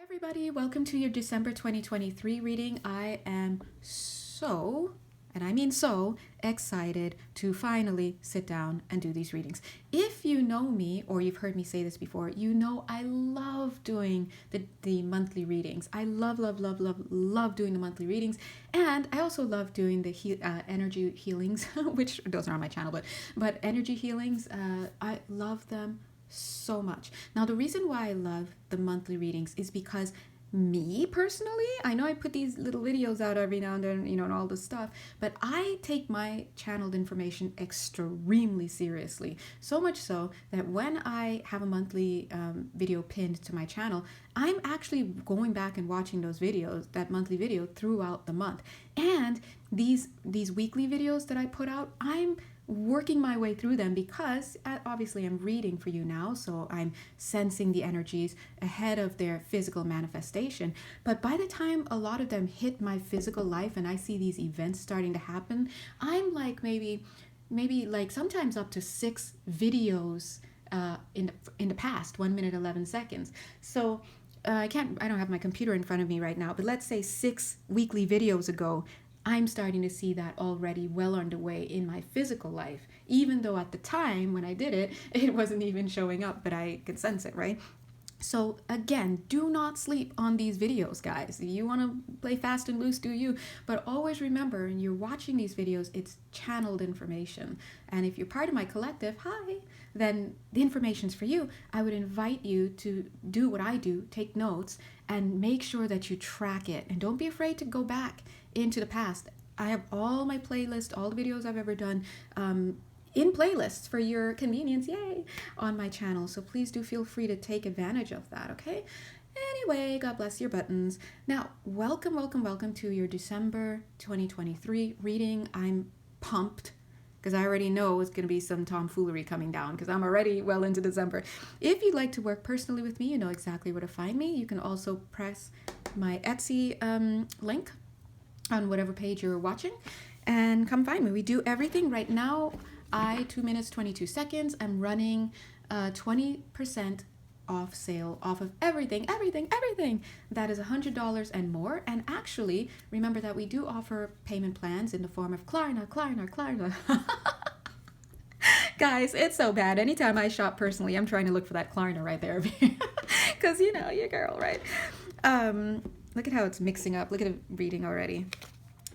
Everybody, welcome to your December 2023 reading. I am so, and I mean so, excited to finally sit down and do these readings. If you know me, or you've heard me say this before, you know I love doing the monthly readings. I love doing the monthly readings. And I also love doing the energy healings, which those are on my channel, but energy healings, I love them so much. Now, the reason why I love the monthly readings is because me personally, I know I put these little videos out every now and then, and all this stuff, but I take my channeled information extremely seriously. So much so that when I have a monthly video pinned to my channel, I'm actually going back and watching those videos, that monthly video, throughout the month. And these weekly videos that I put out, I'm working my way through them because obviously I'm reading for you now, so I'm sensing the energies ahead of their physical manifestation. But by the time a lot of them hit my physical life and I see these events starting to happen, I'm like maybe like sometimes up to 6 videos in the past 1 minute 11 seconds. So I don't have my computer in front of me right now, but let's say 6 weekly videos ago, I'm starting to see that already well underway in my physical life, even though at the time when I did it, it wasn't even showing up, but I could sense it, right? So again, do not sleep on these videos, guys. If you want to play fast and loose, do you. But always remember, when you're watching these videos, it's channeled information. And if you're part of my collective, hi, then the information's for you. I would invite you to do what I do, take notes, and make sure that you track it. And don't be afraid to go back into the past. I have all my playlists, all the videos I've ever done, in playlists for your convenience, yay, on my channel. So please do feel free to take advantage of that, okay? Anyway, God bless your buttons. Now, welcome to your December 2023 reading. I'm pumped because I already know it's going to be some tomfoolery coming down because I'm already well into December. If you'd like to work personally with me, you know exactly where to find me. You can also press my Etsy link on whatever page you're watching and come find me. We do everything right now. 2 minutes 22 seconds. I'm running 20% off sale off of everything that is $100 and more. And actually, remember that we do offer payment plans in the form of Klarna. Guys, it's so bad. Anytime I shop personally, I'm trying to look for that Klarna right there. Because, your girl, right? Look at how it's mixing up. Look at it reading already.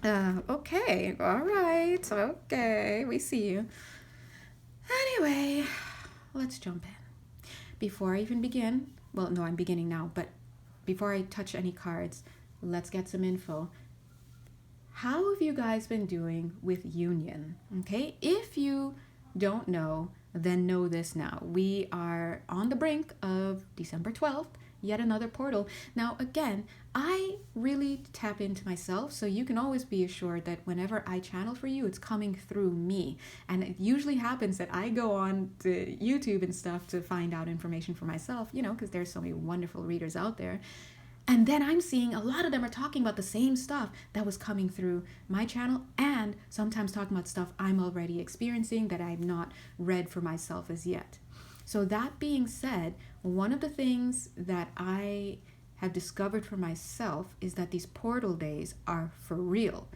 Okay, all right, okay, we see you. Anyway, let's jump in. Before I even begin, well, no, I'm beginning now, but before I touch any cards, let's get some info. How have you guys been doing with union? Okay, if you don't know, then know this now. We are on the brink of December 12th. Yet another portal. Now, again, I really tap into myself, so you can always be assured that whenever I channel for you, it's coming through me. And it usually happens that I go on to YouTube and stuff to find out information for myself, because there's so many wonderful readers out there. And then I'm seeing a lot of them are talking about the same stuff that was coming through my channel, and sometimes talking about stuff I'm already experiencing that I've not read for myself as yet. So that being said, one of the things that I have discovered for myself is that these portal days are for real.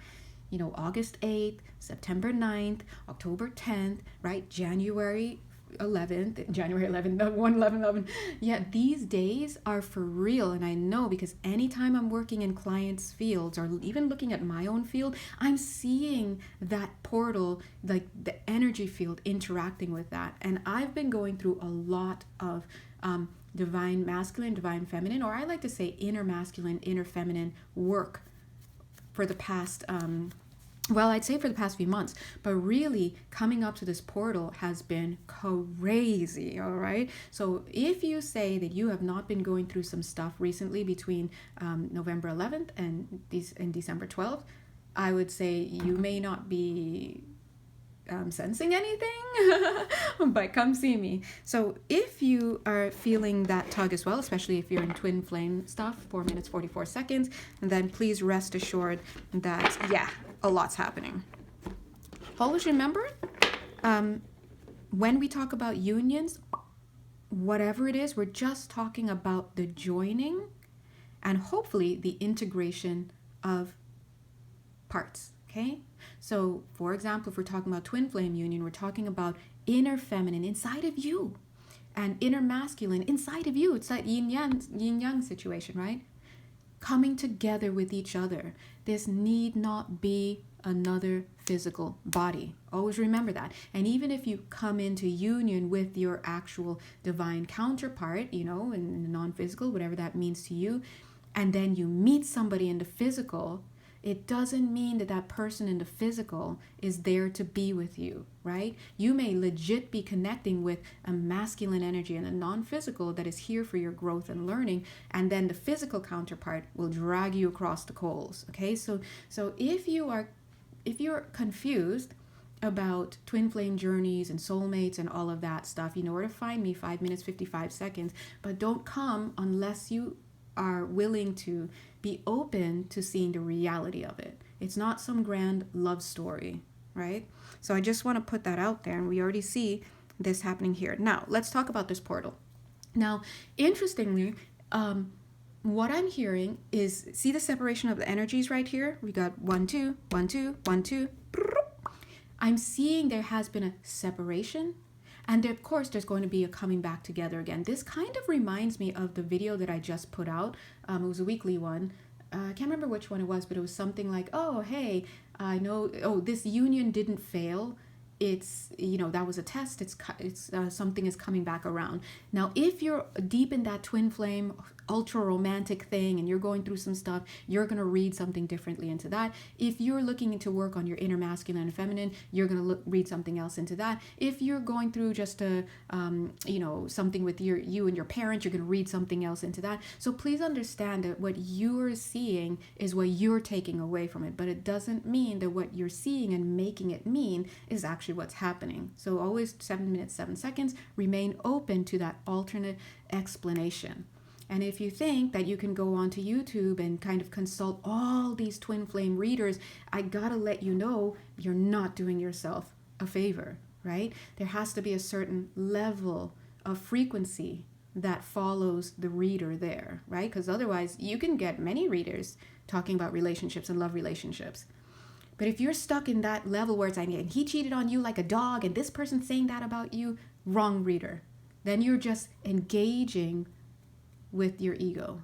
August 8th, September 9th, October 10th, right? January 11th, 1/11/11. Yeah, these days are for real. And I know because anytime I'm working in clients' fields or even looking at my own field, I'm seeing that portal, like the energy field interacting with that. And I've been going through a lot of divine masculine, divine feminine, or I like to say inner masculine, inner feminine work for the past I'd say for the past few months, but really coming up to this portal has been crazy, all right? So if you say that you have not been going through some stuff recently between November 11th and December 12th, I would say you may not be sensing anything, but come see me. So if you are feeling that tug as well, especially if you're in twin flame stuff, 4 minutes 44 seconds, then please rest assured that a lot's happening. Always remember, when we talk about unions, whatever it is, we're just talking about the joining and hopefully the integration of parts. Okay, so for example, if we're talking about twin flame union, we're talking about inner feminine inside of you and inner masculine inside of you. It's that yin yang situation, right? Coming together with each other. This need not be another physical body. Always remember that. And even if you come into union with your actual divine counterpart, you know, in non-physical, whatever that means to you, and then you meet somebody in the physical, it doesn't mean that that person in the physical is there to be with you, right? You may legit be connecting with a masculine energy and a non-physical that is here for your growth and learning, and then the physical counterpart will drag you across the coals, okay? So if you're confused about twin flame journeys and soulmates and all of that stuff, you know where to find me, 5 minutes, 55 seconds, but don't come unless you are willing to be open to seeing the reality of it. It's not some grand love story, right? So I just want to put that out there, and we already see this happening here. Now, let's talk about this portal. Now, interestingly, what I'm hearing is, see the separation of the energies right here? We got 1, 2, 1, 2, 1, 2. I'm seeing there has been a separation. And of course, there's going to be a coming back together again. This kind of reminds me of the video that I just put out. It was a weekly one. I can't remember which one it was, but it was something like, oh, hey, I know, oh, this union didn't fail. It's, you know, that was a test. It's something is coming back around. Now, if you're deep in that twin flame, ultra romantic thing, and you're going through some stuff, you're going to read something differently into that. If you're looking to work on your inner masculine and feminine, you're going to read something else into that. If you're going through just a, you know, something with you and your parents, you're going to read something else into that. So please understand that what you're seeing is what you're taking away from it, but it doesn't mean that what you're seeing and making it mean is actually what's happening. So always 7 minutes, 7 seconds, remain open to that alternate explanation. And if you think that you can go onto YouTube and kind of consult all these twin flame readers, I gotta let you know you're not doing yourself a favor, right? There has to be a certain level of frequency that follows the reader there, right? Because otherwise you can get many readers talking about relationships and love relationships. But if you're stuck in that level where it's like, he cheated on you like a dog and this person's saying that about you, wrong reader. Then you're just engaging with your ego,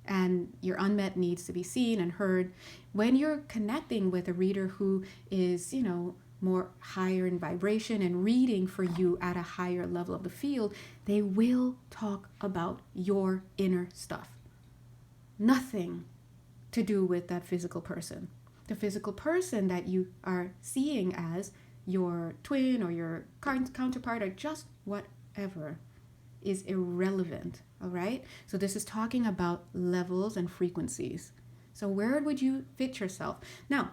and your unmet needs to be seen and heard. When you're connecting with a reader who is, you know, more higher in vibration and reading for you at a higher level of the field, they will talk about your inner stuff. Nothing to do with that physical person. The physical person that you are seeing as your twin or your counterpart or just whatever is irrelevant, all right? So this is talking about levels and frequencies. So where would you fit yourself? Now,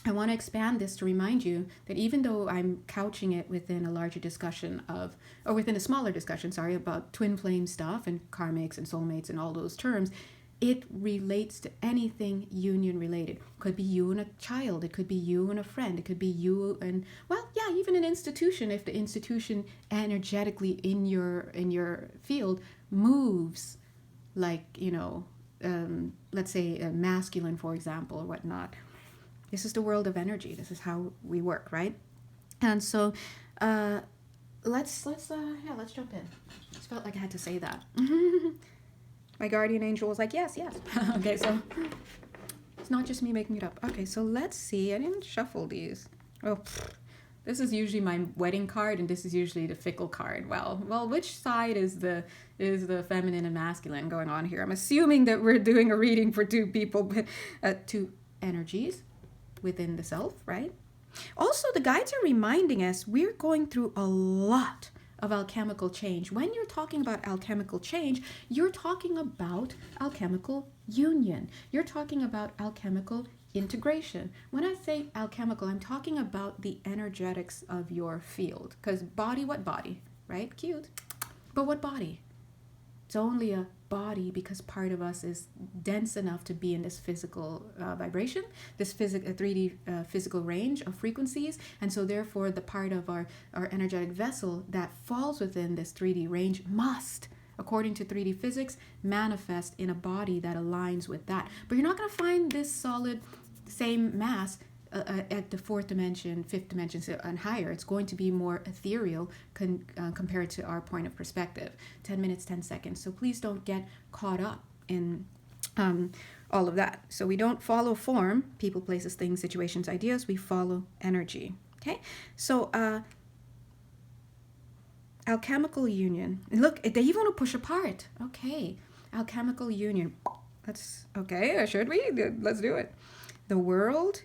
I want to expand this to remind you that even though I'm couching it within a larger discussion of, or within a smaller discussion, sorry, about twin flame stuff and karmics and soulmates and all those terms, it relates to anything union related. Could be you and a child. It could be you and a friend. It could be you and, well, yeah, even an institution. If the institution energetically in your field moves like, you know, let's say a masculine, for example, or whatnot. This is the world of energy. This is how we work, right? And so let's jump in. Just felt like I had to say that. My guardian angel was like, yes. Okay, so it's not just me making it up. Okay, so let's see. I didn't shuffle these. Oh, this is usually my wedding card, and this is usually the fickle card. Well, which side is the feminine and masculine going on here? I'm assuming that we're doing a reading for two people, but two energies within the self, right? Also, the guides are reminding us we're going through a lot of alchemical change. When you're talking about alchemical change, you're talking about alchemical union. You're talking about alchemical integration. When I say alchemical, I'm talking about the energetics of your field. Because body, what body, right? Cute. But what body? It's only a body because part of us is dense enough to be in this physical vibration, this 3D physical range of frequencies. And so therefore the part of our energetic vessel that falls within this 3D range must according to 3D physics, manifest in a body that aligns with that. But you're not going to find this solid, same mass at the fourth dimension, fifth dimension, and higher. It's going to be more ethereal compared to our point of perspective. 10 minutes, 10 seconds. So please don't get caught up in all of that. So we don't follow form, people, places, things, situations, ideas. We follow energy. Okay? So alchemical union. Look, they even want to push apart. Okay. Alchemical union. That's okay. Should we? Let's do it. The world,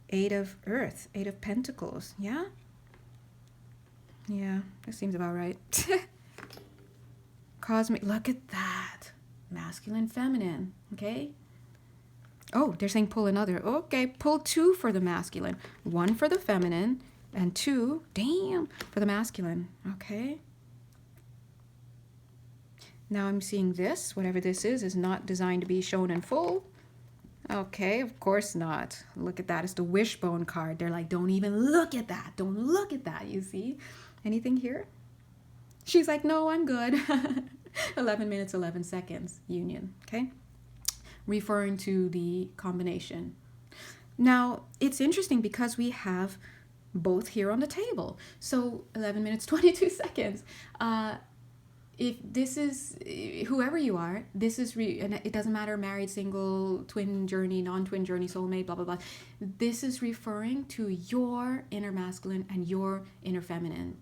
8 of earth, 8 of pentacles. Yeah? Yeah, that seems about right. Cosmic, look at that. Masculine, feminine. Okay? Oh, they're saying pull another. Okay, pull 2 for the masculine. 1 for the feminine. And 2, damn, for the masculine. Okay. Now I'm seeing this. Whatever this is not designed to be shown in full. Okay, of course not. Look at that. It's the wishbone card. They're like, don't even look at that. Don't look at that, you see? Anything here? She's like, no, I'm good. 11 minutes, 11 seconds. Union, okay? Referring to the combination. Now, it's interesting because we have both here on the table. So 11 minutes, 22 seconds. If this is, whoever you are, this is, and it doesn't matter, married, single, twin journey, non-twin journey, soulmate, blah, blah, blah. This is referring to your inner masculine and your inner feminine.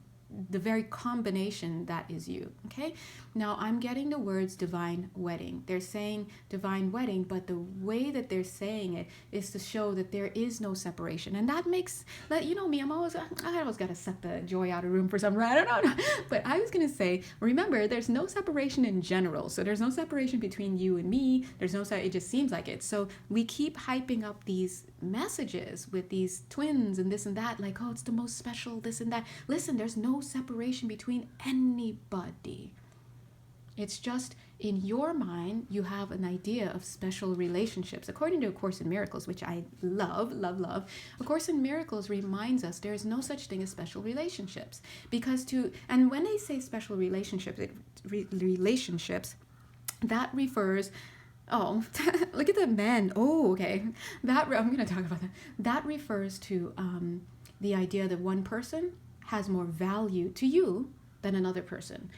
The very combination that is you, okay? Now, I'm getting the words divine wedding. They're saying divine wedding, but the way that they're saying it is to show that there is no separation. And that makes, you know me, I always got to suck the joy out of room for some reason. I don't know. But I was going to say, remember, there's no separation in general. So there's no separation between you and me. There's no, it just seems like it. So we keep hyping up these messages with these twins and this and that, like, oh, it's the most special, this and that. Listen, there's no separation between anybody. It's just in your mind, you have an idea of special relationships. According to A Course in Miracles, which I love, love, love, A Course in Miracles reminds us there is no such thing as special relationships. And when they say special relationships, that refers, oh, look at the men. Oh, okay. I'm going to talk about that. That refers to the idea that one person has more value to you than another person.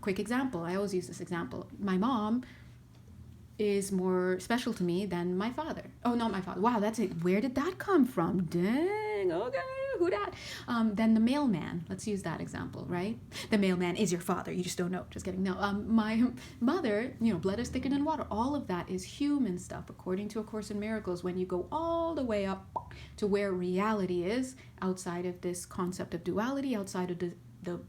Quick example. I always use this example. My mom is more special to me than my father. Oh, not my father. Wow, that's it. Where did that come from? Dang, okay, who dat? Then the mailman. Let's use that example, right? The mailman is your father. You just don't know. Just kidding. No, my mother, blood is thicker than water. All of that is human stuff. According to A Course in Miracles, when you go all the way up to where reality is, outside of this concept of duality, outside of the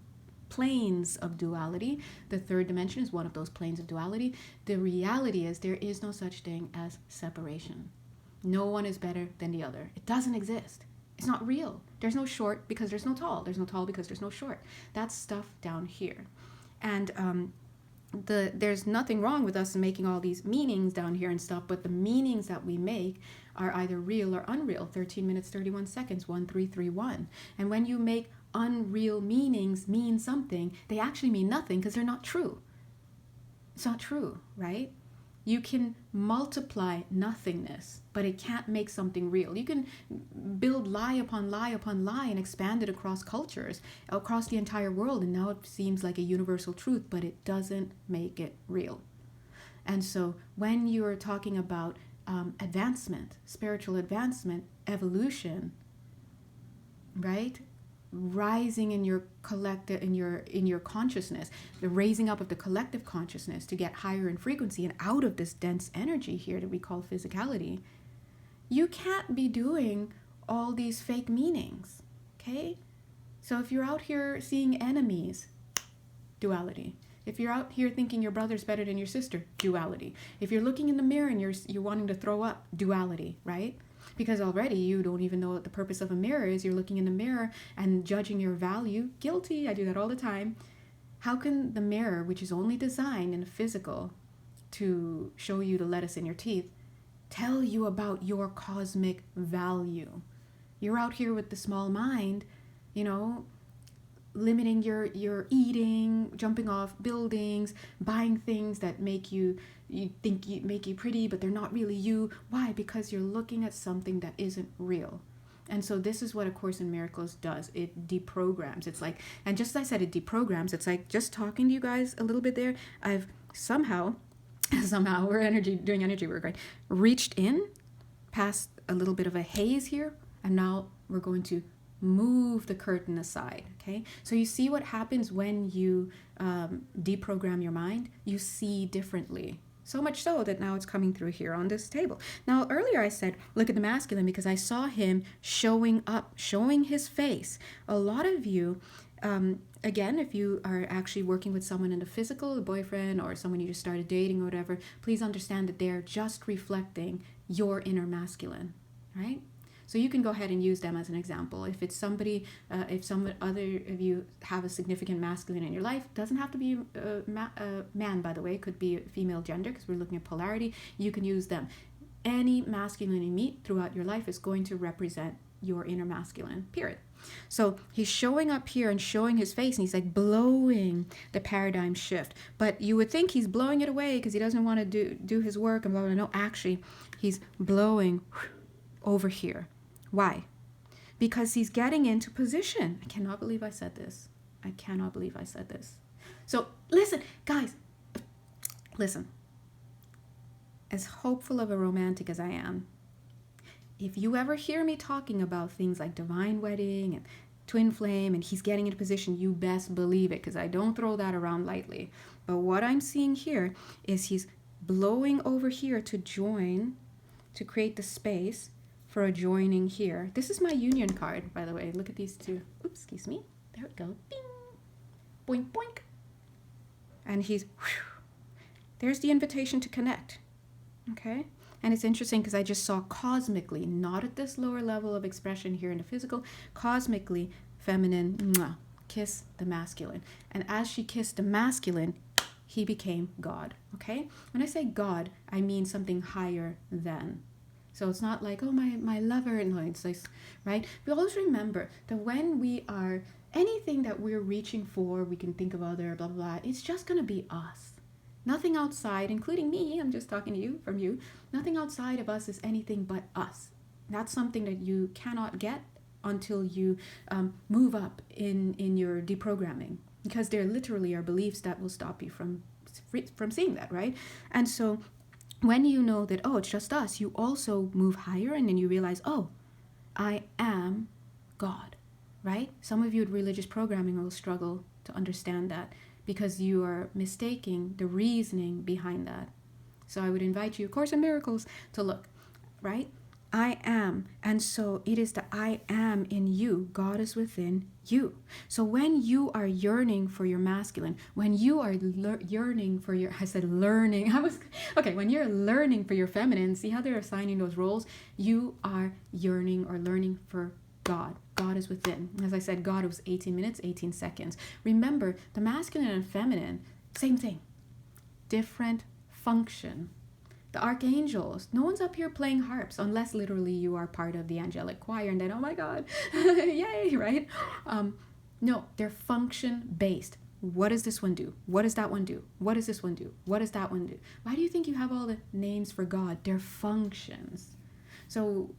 planes of duality, the third dimension is one of those planes of duality. The reality is there is no such thing as separation. No one is better than the other. It doesn't exist. It's not real. There's no short because there's no tall. There's no tall because there's no short. That's stuff down here. And there's nothing wrong with us making all these meanings down here and stuff, but the meanings that we make are either real or unreal. 13 minutes, 31 seconds, 1331. And when you make unreal meanings mean something, they actually mean nothing because they're not true. It's not true, right? You can multiply nothingness, but it can't make something real. You can build lie upon lie upon lie and expand it across cultures, across the entire world, and now it seems like a universal truth, but it doesn't make it real. And so when you're talking about advancement, spiritual advancement, evolution, right? Rising in your collective, in your consciousness, the raising up of the collective consciousness to get higher in frequency and out of this dense energy here that we call physicality, you can't be doing all these fake meanings, okay? So if you're out here seeing enemies, duality. If you're out here thinking your brother's better than your sister, duality. If you're looking in the mirror and you're wanting to throw up, duality, right? Because already you don't even know what the purpose of a mirror is. You're looking in the mirror and judging your value. Guilty. I do that all the time. How can the mirror, which is only designed in the physical to show you the lettuce in your teeth, tell you about your cosmic value? You're out here with the small mind, limiting your eating, jumping off buildings, buying things that make you make you pretty, but they're not really you. Why? Because you're looking at something that isn't real. And so this is what A Course in Miracles does. It deprograms. It's like, and just as I said, it deprograms. It's like just talking to you guys a little bit there. I've somehow we're doing energy work, right? Reached in past a little bit of a haze here, and now we're going to move the curtain aside. Okay, so you see what happens when you deprogram your mind. You see differently. So much so that now it's coming through here on this table. Now, earlier I said, look at the masculine, because I saw him showing up, showing his face. A lot of you, again, if you are actually working with someone in the physical, a boyfriend or someone you just started dating or whatever, please understand that they're just reflecting your inner masculine, right? So you can go ahead and use them as an example. If it's somebody, if some other of you have a significant masculine in your life, doesn't have to be a man, by the way, it could be a female gender, because we're looking at polarity. You can use them. Any masculine you meet throughout your life is going to represent your inner masculine, period. So he's showing up here and showing his face, and he's like blowing the paradigm shift. But you would think he's blowing it away because he doesn't want to do his work and blah, blah, blah. No, actually, he's blowing over here. Why? Because he's getting into position. I cannot believe I said this. I cannot believe I said this. So listen, guys, listen. As hopeful of a romantic as I am, if you ever hear me talking about things like divine wedding and twin flame and he's getting into position, you best believe it, because I don't throw that around lightly. But what I'm seeing here is he's blowing over here to join, to create the space for a joining here. This is my union card, by the way. Look at these two. Oops, excuse me. There we go. Bing. Boink, boink. And he's, whew. There's the invitation to connect. Okay? And it's interesting because I just saw cosmically, not at this lower level of expression here in the physical, cosmically, feminine, mwah, kiss the masculine. And as she kissed the masculine, he became God. Okay? When I say God, I mean something higher than. So it's not like, oh, my lover, no, it's like, right? We always remember that when we are, anything that we're reaching for, we can think of other, blah, blah, blah, it's just going to be us. Nothing outside, including me, I'm just talking to you, from you, nothing outside of us is anything but us. That's something that you cannot get until you move up in your deprogramming, because there literally are beliefs that will stop you from seeing that, right? And so when you know that, oh, it's just us, you also move higher, and then you realize, oh, I am God, right? Some of you with religious programming will struggle to understand that because you are mistaking the reasoning behind that. So I would invite you, A Course in Miracles, to look, right? I am. And so it is the I am in you. God is within you. So when you are yearning for your masculine, when you are yearning for your, I said learning. When you're learning for your feminine, see how they're assigning those roles? You are yearning or learning for God. God is within. As I said, God was 18 minutes, 18 seconds. Remember, the masculine and feminine, same thing. Different function. The archangels, no one's up here playing harps unless literally you are part of the angelic choir and then, oh my God, yay, right? No, they're function based. What does this one do? What does that one do? What does this one do? What does that one do? Why do you think you have all the names for God? They're functions. So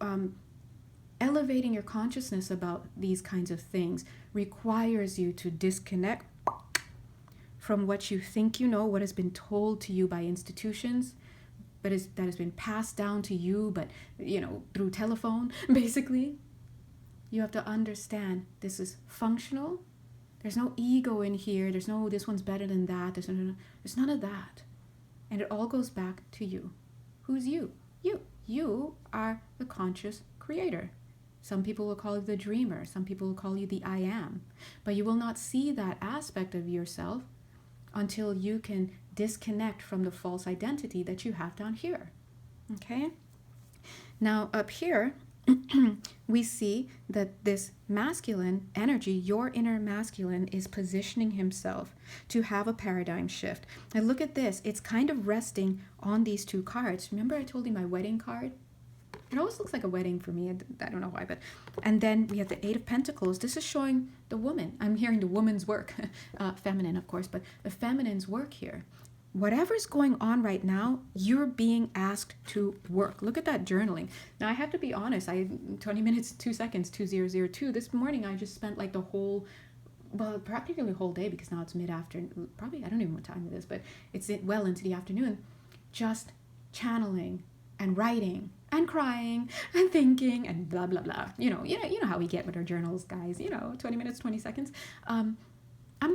elevating your consciousness about these kinds of things requires you to disconnect from what you think you know, what has been told to you by institutions, but that has been passed down to you, but, through telephone, basically. You have to understand this is functional. There's no ego in here. There's no, this one's better than that. There's none of that. And it all goes back to you. Who's you? You. You are the conscious creator. Some people will call you the dreamer. Some people will call you the I am. But you will not see that aspect of yourself until you can disconnect from the false identity that you have down here. Okay? Now up here, we see that this masculine energy, your inner masculine, is positioning himself to have a paradigm shift. And look at this. It's kind of resting on these two cards. Remember I told you my wedding card? It always looks like a wedding for me. I don't know why, but. And then we have the Eight of Pentacles. This is showing the woman. I'm hearing the woman's work. Feminine, of course, but the feminine's work here. Whatever's going on right now, you're being asked to work. Look at that journaling. Now, I have to be honest. 20 minutes, 2 seconds, 2002. This morning, I just spent like the whole, well, practically the whole day, because now it's mid-afternoon. Probably, I don't even know what time it is, but it's well into the afternoon. Just channeling and writing and crying and thinking and blah, blah, blah. You know how we get with our journals, guys. 20 minutes, 20 seconds. I'm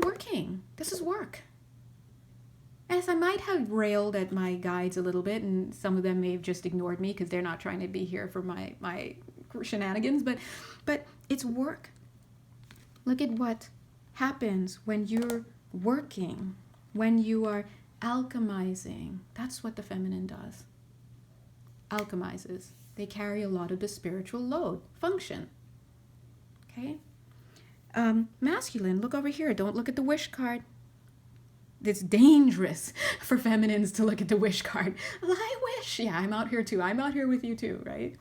working. This is work. As I might have railed at my guides a little bit, and some of them may have just ignored me because they're not trying to be here for my shenanigans, but it's work. Look at what happens when you're working, when you are alchemizing. That's what the feminine does. Alchemizes. They carry a lot of the spiritual load, function. Okay? Masculine, look over here. Don't look at the wish card. It's dangerous for feminines to look at the wish card. I wish. Yeah, I'm out here too. I'm out here with you too, right?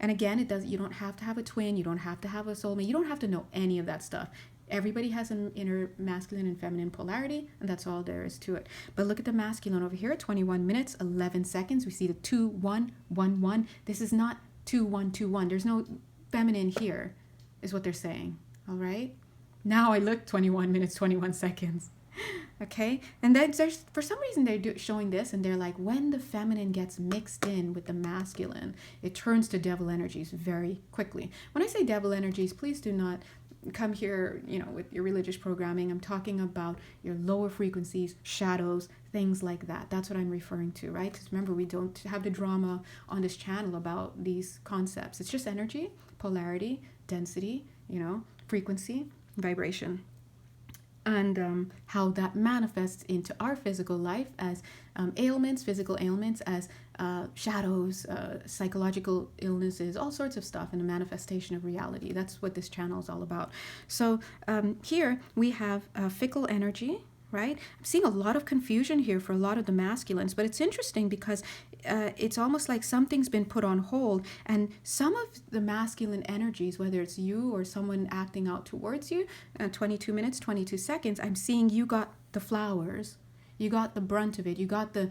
And again, you don't have to have a twin. You don't have to have a soulmate. You don't have to know any of that stuff. Everybody has an inner masculine and feminine polarity, and that's all there is to it. But look at the masculine over here, 21 minutes, 11 seconds. We see the 2-1-1-1. This is not 2-1-2-1. There's no feminine here, is what they're saying. All right? Now I look 21 minutes, 21 seconds. Okay, and then there's, for some reason they're showing this, and they're like, when the feminine gets mixed in with the masculine, it turns to devil energies very quickly. When I say devil energies, please do not come here, with your religious programming. I'm talking about your lower frequencies, shadows, things like that. That's what I'm referring to, right? Because remember, we don't have the drama on this channel about these concepts. It's just energy, polarity, density, frequency, vibration. And how that manifests into our physical life as physical ailments, as shadows, psychological illnesses, all sorts of stuff, and a manifestation of reality. That's what this channel is all about. So here we have fickle energy, right? I'm seeing a lot of confusion here for a lot of the masculines, but it's interesting because it's almost like something's been put on hold, and some of the masculine energies, whether it's you or someone acting out towards you, 22 minutes, 22 seconds, I'm seeing you got the flowers, you got the brunt of it, you got the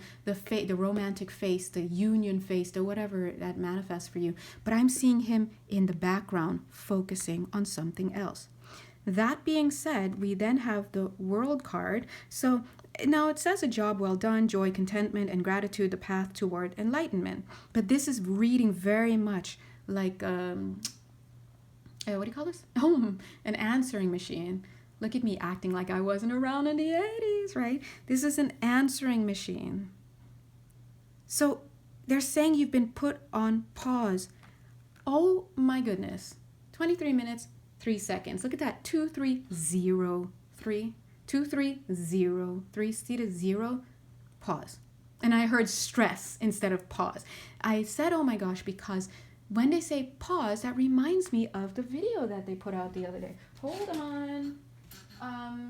romantic face, the union face, the whatever that manifests for you, but I'm seeing him in the background focusing on something else. That being said, we then have the World card. So now it says a job well done, joy, contentment, and gratitude, the path toward enlightenment. But this is reading very much like, what do you call this? Oh, an answering machine. Look at me acting like I wasn't around in the 80s, right? This is an answering machine. So they're saying you've been put on pause. Oh my goodness. 23 minutes. 3 seconds. Look at that. 2303. 2303. See the 0? Pause. And I heard stress instead of pause. I said, oh my gosh, because when they say pause, that reminds me of the video that they put out the other day. Hold on. I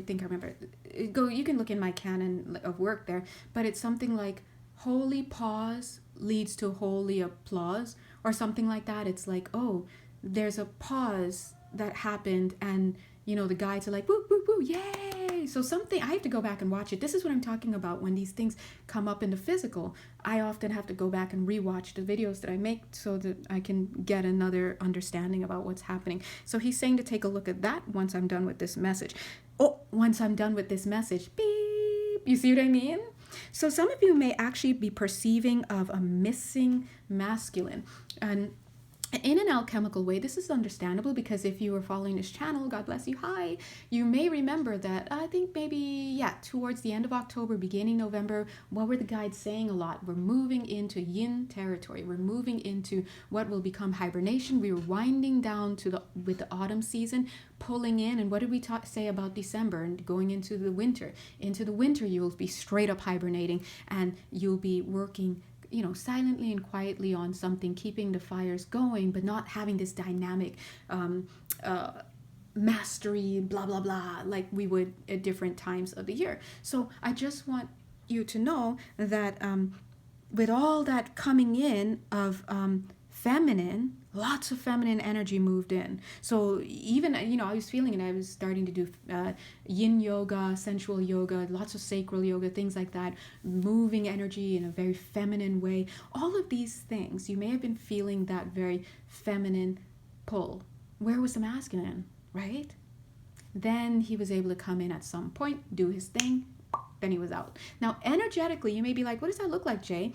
think I remember. You can look in my canon of work there, but it's something like holy pause leads to holy applause, or something like that. It's like, oh, there's a pause that happened, and the guides are like, woo, woo, woo, yay. So something, I have to go back and watch it. This is what I'm talking about when these things come up in the physical. I often have to go back and rewatch the videos that I make so that I can get another understanding about what's happening. So he's saying to take a look at that once I'm done with this message. Oh, once I'm done with this message, beep. You see what I mean? So some of you may actually be perceiving of a missing masculine. And in an alchemical way, this is understandable, because if you were following this channel, God bless you, hi, you may remember that I think maybe, towards the end of October, beginning November, what were the guides saying a lot? We're moving into yin territory. We're moving into what will become hibernation. We were winding down with the autumn season, pulling in. And what did we say about December and going into the winter? Into the winter, you'll be straight up hibernating, and you'll be working silently and quietly on something, keeping the fires going, but not having this dynamic mastery, blah, blah, blah, like we would at different times of the year. So I just want you to know that with all that coming in of feminine, lots of feminine energy moved in. So even, I was feeling it. I was starting to do yin yoga, sensual yoga, lots of sacral yoga, things like that, moving energy in a very feminine way. All of these things, you may have been feeling that very feminine pull. Where was the masculine, right? Then he was able to come in at some point, do his thing, then he was out. Now, energetically, you may be like, what does that look like, Jay?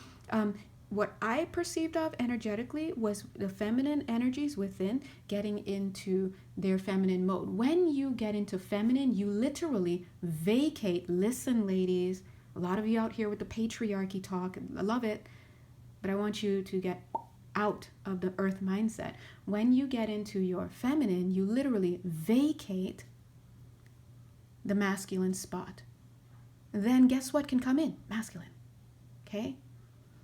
What I perceived of energetically was the feminine energies within getting into their feminine mode. When you get into feminine, you literally vacate. Listen, ladies, a lot of you out here with the patriarchy talk, I love it, but I want you to get out of the earth mindset. When you get into your feminine, you literally vacate the masculine spot. Then guess what can come in? Masculine. Okay?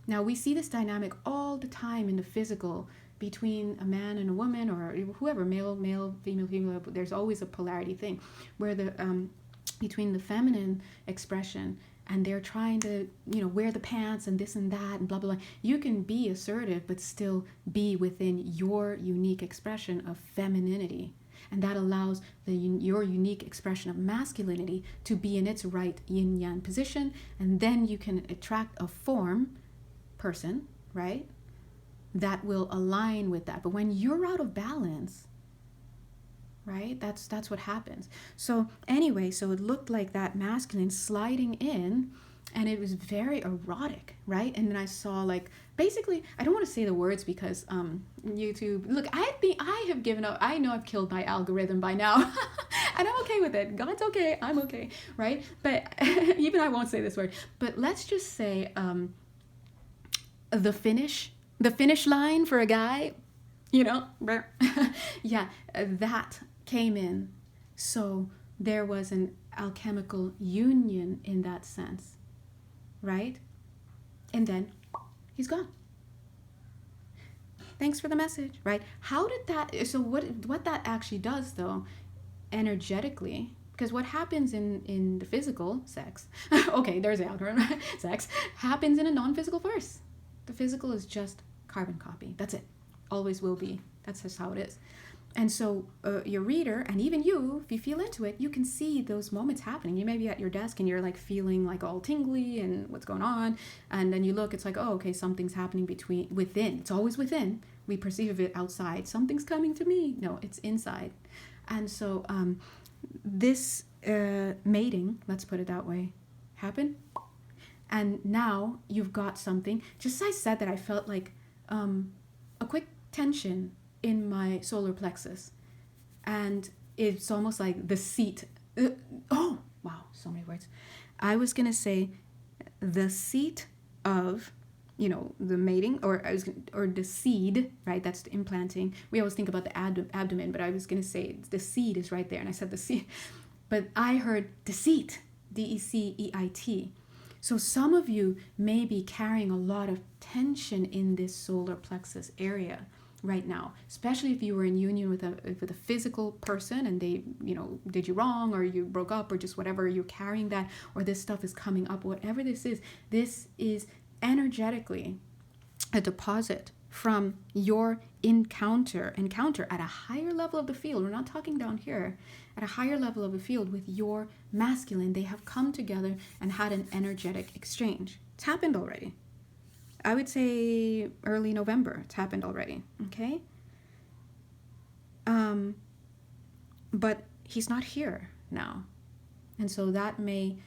Now, we see this dynamic all the time in the physical between a man and a woman, or whoever, male, female. There's always a polarity thing where the between the feminine expression and they're trying to, wear the pants and this and that and blah, blah, blah. You can be assertive, but still be within your unique expression of femininity. And that allows your unique expression of masculinity to be in its right yin-yang position. And then you can attract a person, right, that will align with that. But when you're out of balance, right, that's what happens. So anyway, so it looked like that masculine sliding in, and it was very erotic, right? And then I saw, like, basically, I don't want to say the words because YouTube, look, I have given up. I know I've killed my algorithm by now. And I'm okay with it. God's okay. I'm okay, right? But even I won't say this word. But let's just say the finish line for a guy, yeah, that came in. So there was an alchemical union in that sense, right? And then he's gone. Thanks for the message, right? How did that, so what that actually does though, energetically, because what happens in the physical sex, okay, there's the algorithm, sex, happens in a non-physical verse. The physical is just carbon copy. That's it. Always will be. That's just how it is. And so your reader, and even you, if you feel into it, you can see those moments happening. You may be at your desk and you're like feeling like all tingly and what's going on. And then you look, it's like, oh, okay, something's happening within. It's always within. We perceive it outside. Something's coming to me. No, it's inside. And so this mating, let's put it that way, happened. And now you've got something. Just as I said that, I felt like a quick tension in my solar plexus, and it's almost like the seat. Oh, wow, so many words. I was gonna say the seat of, the mating, or the seed, right? That's the implanting. We always think about the abdomen, but I was gonna say the seed is right there, and I said the seed, but I heard deceit, DECEIT. So some of you may be carrying a lot of tension in this solar plexus area right now, especially if you were in union with a physical person and they, did you wrong, or you broke up, or just whatever, you're carrying that, or this stuff is coming up, whatever this is energetically a deposit from your encounter at a higher level of the field. We're not talking down here. At a higher level of the field with your masculine, they have come together and had an energetic exchange. It's happened already. I would say early November. It's happened already. Okay? But he's not here now. And so that may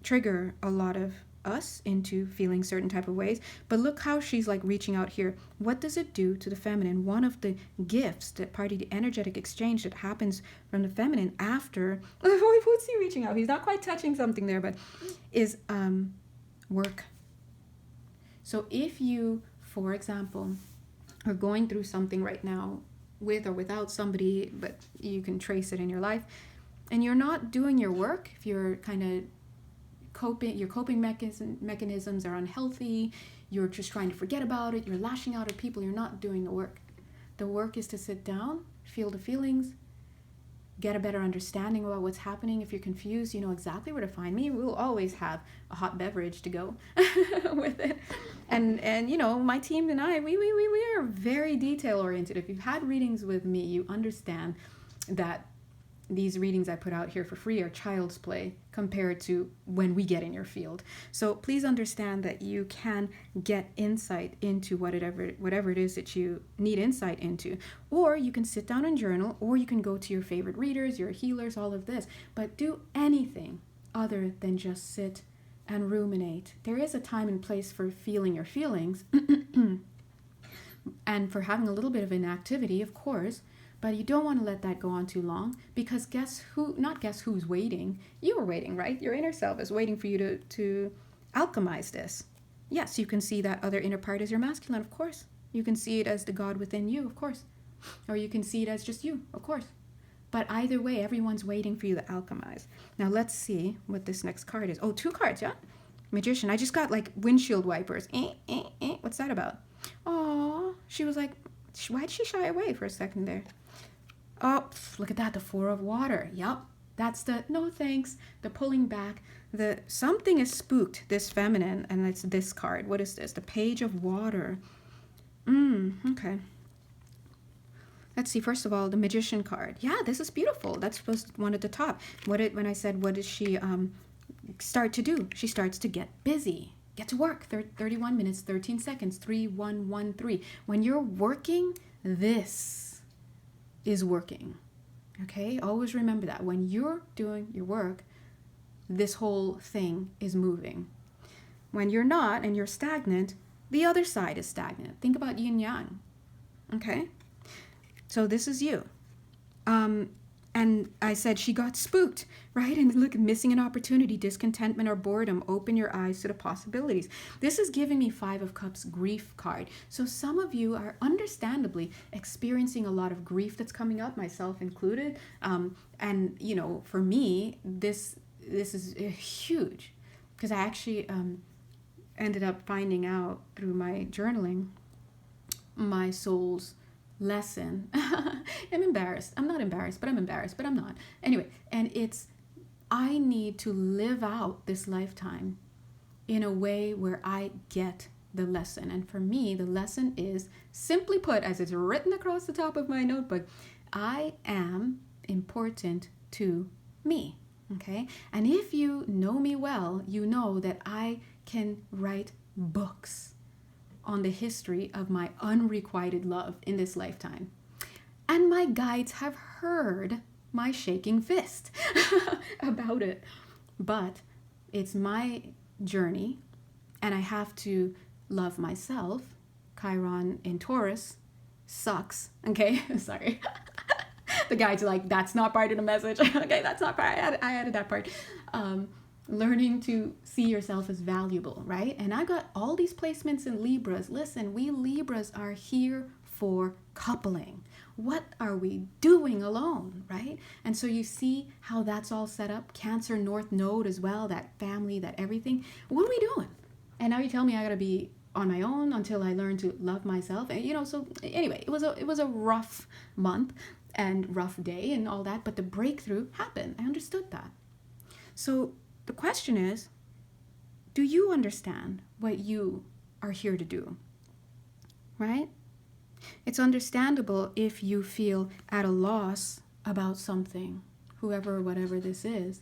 trigger a lot of us into feeling certain type of ways. But look how she's like reaching out here. What does it do to the feminine? One of the gifts, that part of the energetic exchange that happens from the feminine after, what's he reaching out? He's not quite touching something there, but is work. So if you, for example, are going through something right now with or without somebody, but you can trace it in your life, and you're not doing your work, if you're kind of your coping mechanisms are unhealthy, you're just trying to forget about it, you're lashing out at people, you're not doing the work. The work is to sit down, feel the feelings, get a better understanding about what's happening. If you're confused, you know exactly where to find me. We'll always have a hot beverage to go with it. And you know, my team and I, we are very detail oriented. If you've had readings with me, you understand that these readings I put out here for free are child's play compared to when we get in your field. So please understand that you can get insight into whatever it is that you need insight into. Or you can sit down and journal, or you can go to your favorite readers, your healers, all of this. But do anything other than just sit and ruminate. There is a time and place for feeling your feelings and for having a little bit of inactivity, of course. But you don't want to let that go on too long, because guess who's waiting? You are waiting, right? Your inner self is waiting for you to alchemize this. Yes, you can see that other inner part as your masculine, of course. You can see it as the God within you, of course. Or you can see it as just you, of course. But either way, everyone's waiting for you to alchemize. Now let's see what this next card is. Oh, 2 cards, yeah? Magician. I just got like windshield wipers. What's that about? Oh, she was like, why'd she shy away for a second there? Oh, look at that, the 4 of water. Yep, that's the no thanks, the pulling back. The something is spooked, this feminine, and it's this card. What is this? The Page of Water. Okay. Let's see, first of all, the Magician card. Yeah, this is beautiful. That's supposed to one at the top. When I said, what does she start to do? She starts to get busy. Get to work. 31 minutes, 13 seconds, 3113. When you're working, this is working. Okay? Always remember that. When you're doing your work, this whole thing is moving. When you're not and you're stagnant, the other side is stagnant. Think about yin yang. Okay? So this is you. And I said she got spooked, right? And look, missing an opportunity, discontentment or boredom. Open your eyes to the possibilities. This is giving me 5 of Cups grief card. So some of you are understandably experiencing a lot of grief that's coming up, myself included. And, you know, for me, this is huge, because I actually ended up finding out through my journaling my soul's lesson. I'm embarrassed. I'm not embarrassed, but I'm embarrassed, but I'm not. Anyway, and it's, I need to live out this lifetime in a way where I get the lesson. And for me, the lesson is, simply put, as it's written across the top of my notebook, I am important to me. Okay? And if you know me well, you know that I can write books on the history of my unrequited love in this lifetime. And my guides have heard my shaking fist about it. But it's my journey, and I have to love myself. Chiron in Taurus sucks. Okay, sorry. The guides are like, that's not part of the message. Okay, that's not part. I added that part. Learning to see yourself as valuable, right? And I got all these placements in Libras. Listen, we Libras are here for coupling. What are we doing alone, right? And so you see how that's all set up. Cancer North Node as well, that family, that everything. What are we doing? And now you tell me I gotta be on my own until I learn to love myself. And, you know, so anyway, it was a rough month and rough day and all that, but the breakthrough happened. I understood that. So the question is, do you understand what you are here to do? Right? It's understandable if you feel at a loss about something, whoever or whatever this is,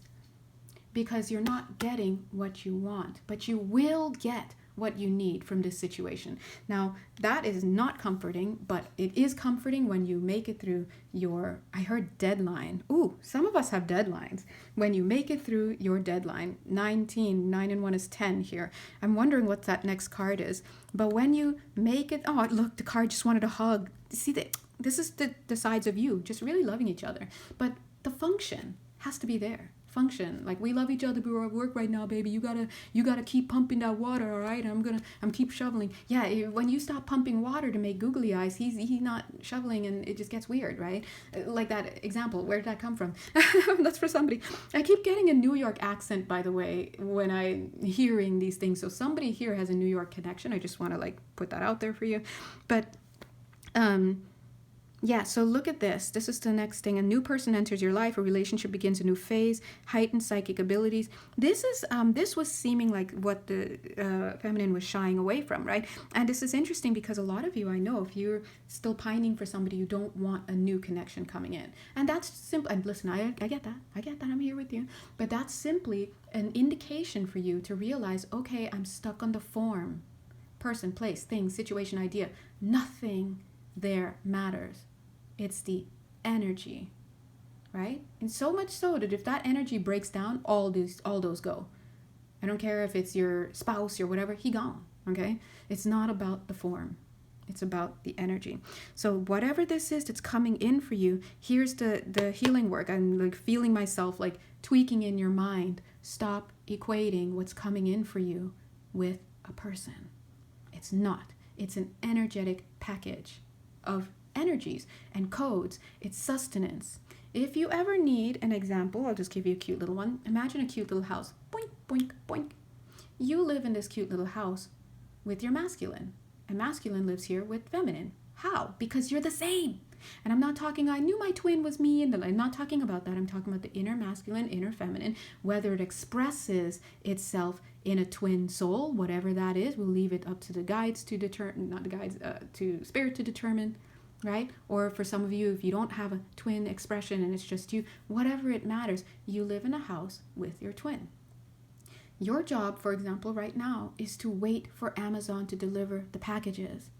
because you're not getting what you want, but you will get what you need from this situation. Now, that is not comforting, but it is comforting when you make it through your, I heard deadline. Ooh, some of us have deadlines. When you make it through your deadline, 19, 9 and 1 is 10 here. I'm wondering what that next card is. But when you make it, oh, look, the card just wanted a hug. See, this is the sides of you, just really loving each other. But the function has to be there. Function, like, we love each other, but we're at work right now, baby. You gotta keep pumping that water, all right? I'm keep shoveling. Yeah, when you stop pumping water to make googly eyes, he's not shoveling, and it just gets weird, right? Like that example, where did that come from? That's for somebody. I keep getting a New York accent, by the way, when I'm hearing these things. So somebody here has a New York connection. I just want to like put that out there for you. But Yeah, so look at this. This is the next thing. A new person enters your life. A relationship begins a new phase. Heightened psychic abilities. This was seeming like what the feminine was shying away from, right? And this is interesting because a lot of you, I know, if you're still pining for somebody, you don't want a new connection coming in. And that's simple. And listen, I get that. I get that. I'm here with you. But that's simply an indication for you to realize, okay, I'm stuck on the form. Person, place, thing, situation, idea. Nothing there matters. It's the energy, right? And so much so that if that energy breaks down, all those go. I don't care if it's your spouse or whatever, he gone, okay? It's not about the form. It's about the energy. So whatever this is that's coming in for you, here's the healing work. I'm like feeling myself like tweaking in your mind. Stop equating what's coming in for you with a person. It's not. It's an energetic package of energies and codes. It's sustenance. If you ever need an example, I'll just give you a cute little one. Imagine a cute little house. Boink, boink, boink. You live in this cute little house with your masculine, and masculine lives here with feminine. How? Because you're the same. And I'm not talking, I knew my twin was me, and I'm not talking about that. I'm talking about the inner masculine, inner feminine, whether it expresses itself in a twin soul, whatever that is. We'll leave it up to the guides to determine, not the guides, to spirit to determine, right? Or for some of you, if you don't have a twin expression and it's just you, whatever it matters, you live in a house with your twin. Your job, for example, right now is to wait for Amazon to deliver the packages.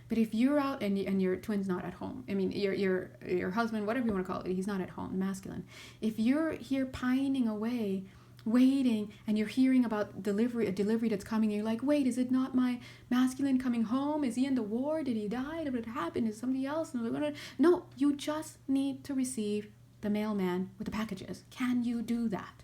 But if you're out and your twin's not at home, I mean, your husband, whatever you want to call it, he's not at home, masculine. If you're here pining away, waiting, and you're hearing about a delivery that's coming, and you're like, wait, is it not my masculine coming home? Is he in the war? Did he die? Did it happen? Is somebody else? No, you just need to receive the mailman with the packages. Can you do that?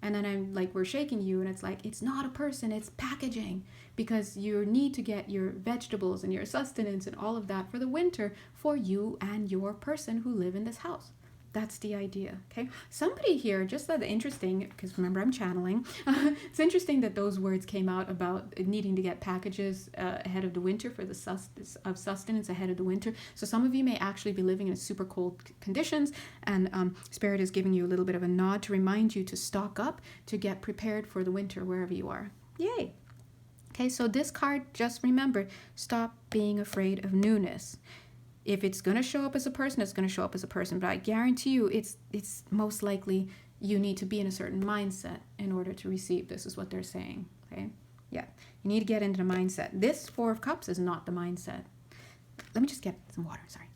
And then I'm like, we're shaking you, and it's like, it's not a person, it's packaging, because you need to get your vegetables and your sustenance and all of that for the winter for you and your person who live in this house. That's the idea, okay? Somebody here, just that interesting, because remember I'm channeling, it's interesting that those words came out about needing to get packages ahead of the winter for the sustenance ahead of the winter. So some of you may actually be living in super cold conditions, and Spirit is giving you a little bit of a nod to remind you to stock up, to get prepared for the winter wherever you are. Yay! Okay, so this card, just remember, stop being afraid of newness. If it's going to show up as a person, it's going to show up as a person. But I guarantee you, it's most likely you need to be in a certain mindset in order to receive. This is what they're saying, okay? Yeah, you need to get into the mindset. This Four of Cups is not the mindset. Let me just get some water, sorry.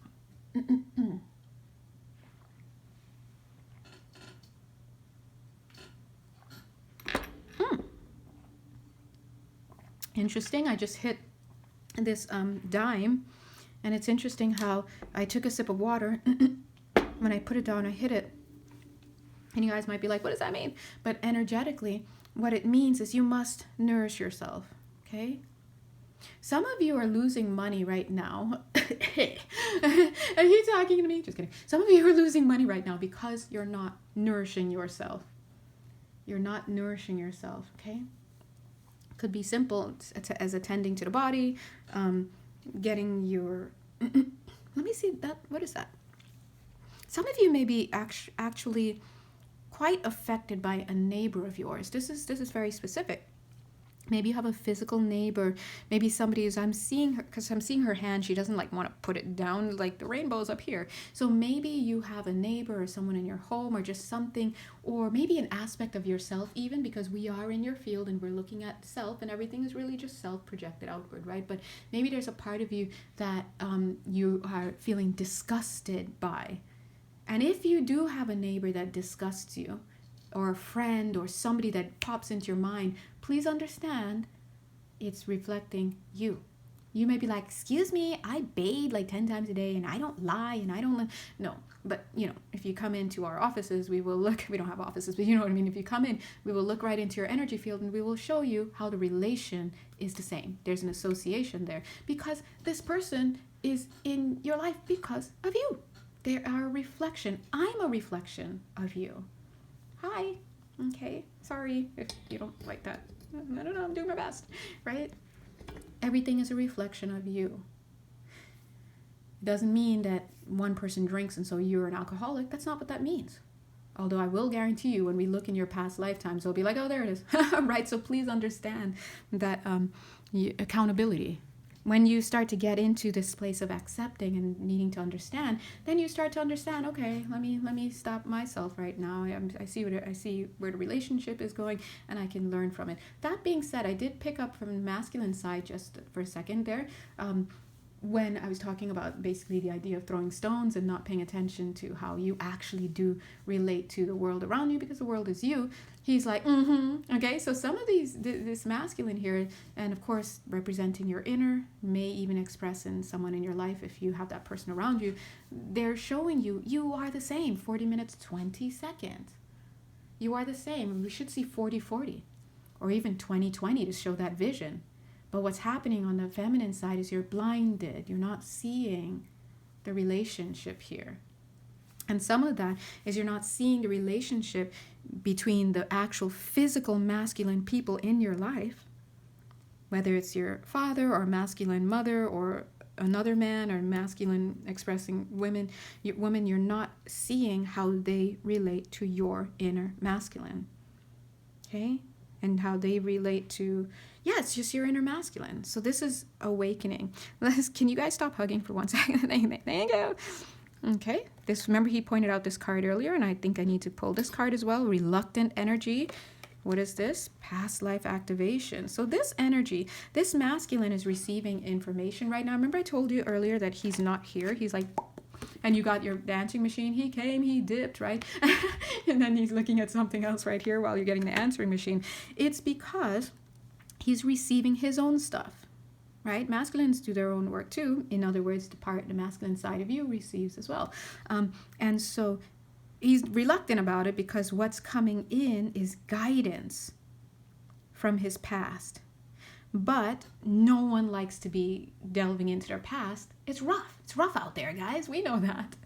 Interesting, I just hit this dime. And it's interesting how I took a sip of water. When I put it down, I hit it. And you guys might be like, what does that mean? But energetically, what it means is you must nourish yourself, okay? Some of you are losing money right now. Are you talking to me? Just kidding. Some of you are losing money right now because you're not nourishing yourself. You're not nourishing yourself, okay? Could be simple as attending to the body, getting your let me see that, what is that? Some of you may be actually quite affected by a neighbor of yours. This is very specific. Maybe you have a physical neighbor. Maybe somebody is, I'm seeing her, because I'm seeing her hand, she doesn't like want to put it down, like the rainbow's up here. So maybe you have a neighbor or someone in your home or just something, or maybe an aspect of yourself even, because we are in your field and we're looking at self and everything is really just self projected outward, right? But maybe there's a part of you that you are feeling disgusted by. And if you do have a neighbor that disgusts you, or a friend or somebody that pops into your mind, please understand it's reflecting you. You may be like, excuse me, I bathe like 10 times a day and I don't lie and I don't... No, but you know, if you come into our offices, we will look, we don't have offices, but you know what I mean? If you come in, we will look right into your energy field and we will show you how the relation is the same. There's an association there because this person is in your life because of you. They are a reflection. I'm a reflection of you. Hi. Okay. Sorry if you don't like that. I don't know. I'm doing my best. Right? Everything is a reflection of you. It doesn't mean that one person drinks and so you're an alcoholic. That's not what that means. Although I will guarantee you, when we look in your past lifetimes, they'll be like, oh, there it is. Right? So please understand that accountability. When you start to get into this place of accepting and needing to understand, then you start to understand, okay, let me stop myself right now. I see where the relationship is going, and I can learn from it. That being said, I did pick up from the masculine side just for a second there. When I was talking about basically the idea of throwing stones and not paying attention to how you actually do relate to the world around you, because the world is you, he's like, okay, so some of this masculine here, and of course representing your inner, may even express in someone in your life if you have that person around you, they're showing you are the same, 40 minutes, 20 seconds. You are the same. We should see 40-40 or even 20-20 to show that vision. But what's happening on the feminine side is you're blinded. You're not seeing the relationship here. And some of that is you're not seeing the relationship between the actual physical masculine people in your life, whether it's your father or masculine mother or another man or masculine expressing women. You're not seeing how they relate to your inner masculine. Okay? And how they relate to, it's just your inner masculine. So this is awakening. Can you guys stop hugging for 1 second? Thank you. Okay. Remember he pointed out this card earlier, and I think I need to pull this card as well. Reluctant energy. What is this? Past life activation. So this energy, this masculine is receiving information right now. Remember I told you earlier that he's not here. He's like, and you got your dancing machine. He came, he dipped, right? And then he's looking at something else right here while you're getting the answering machine. It's because he's receiving his own stuff, right? Masculines do their own work too. In other words, the masculine side of you receives as well. And so he's reluctant about it because what's coming in is guidance from his past. But no one likes to be delving into their past. It's rough. It's rough out there, guys. We know that.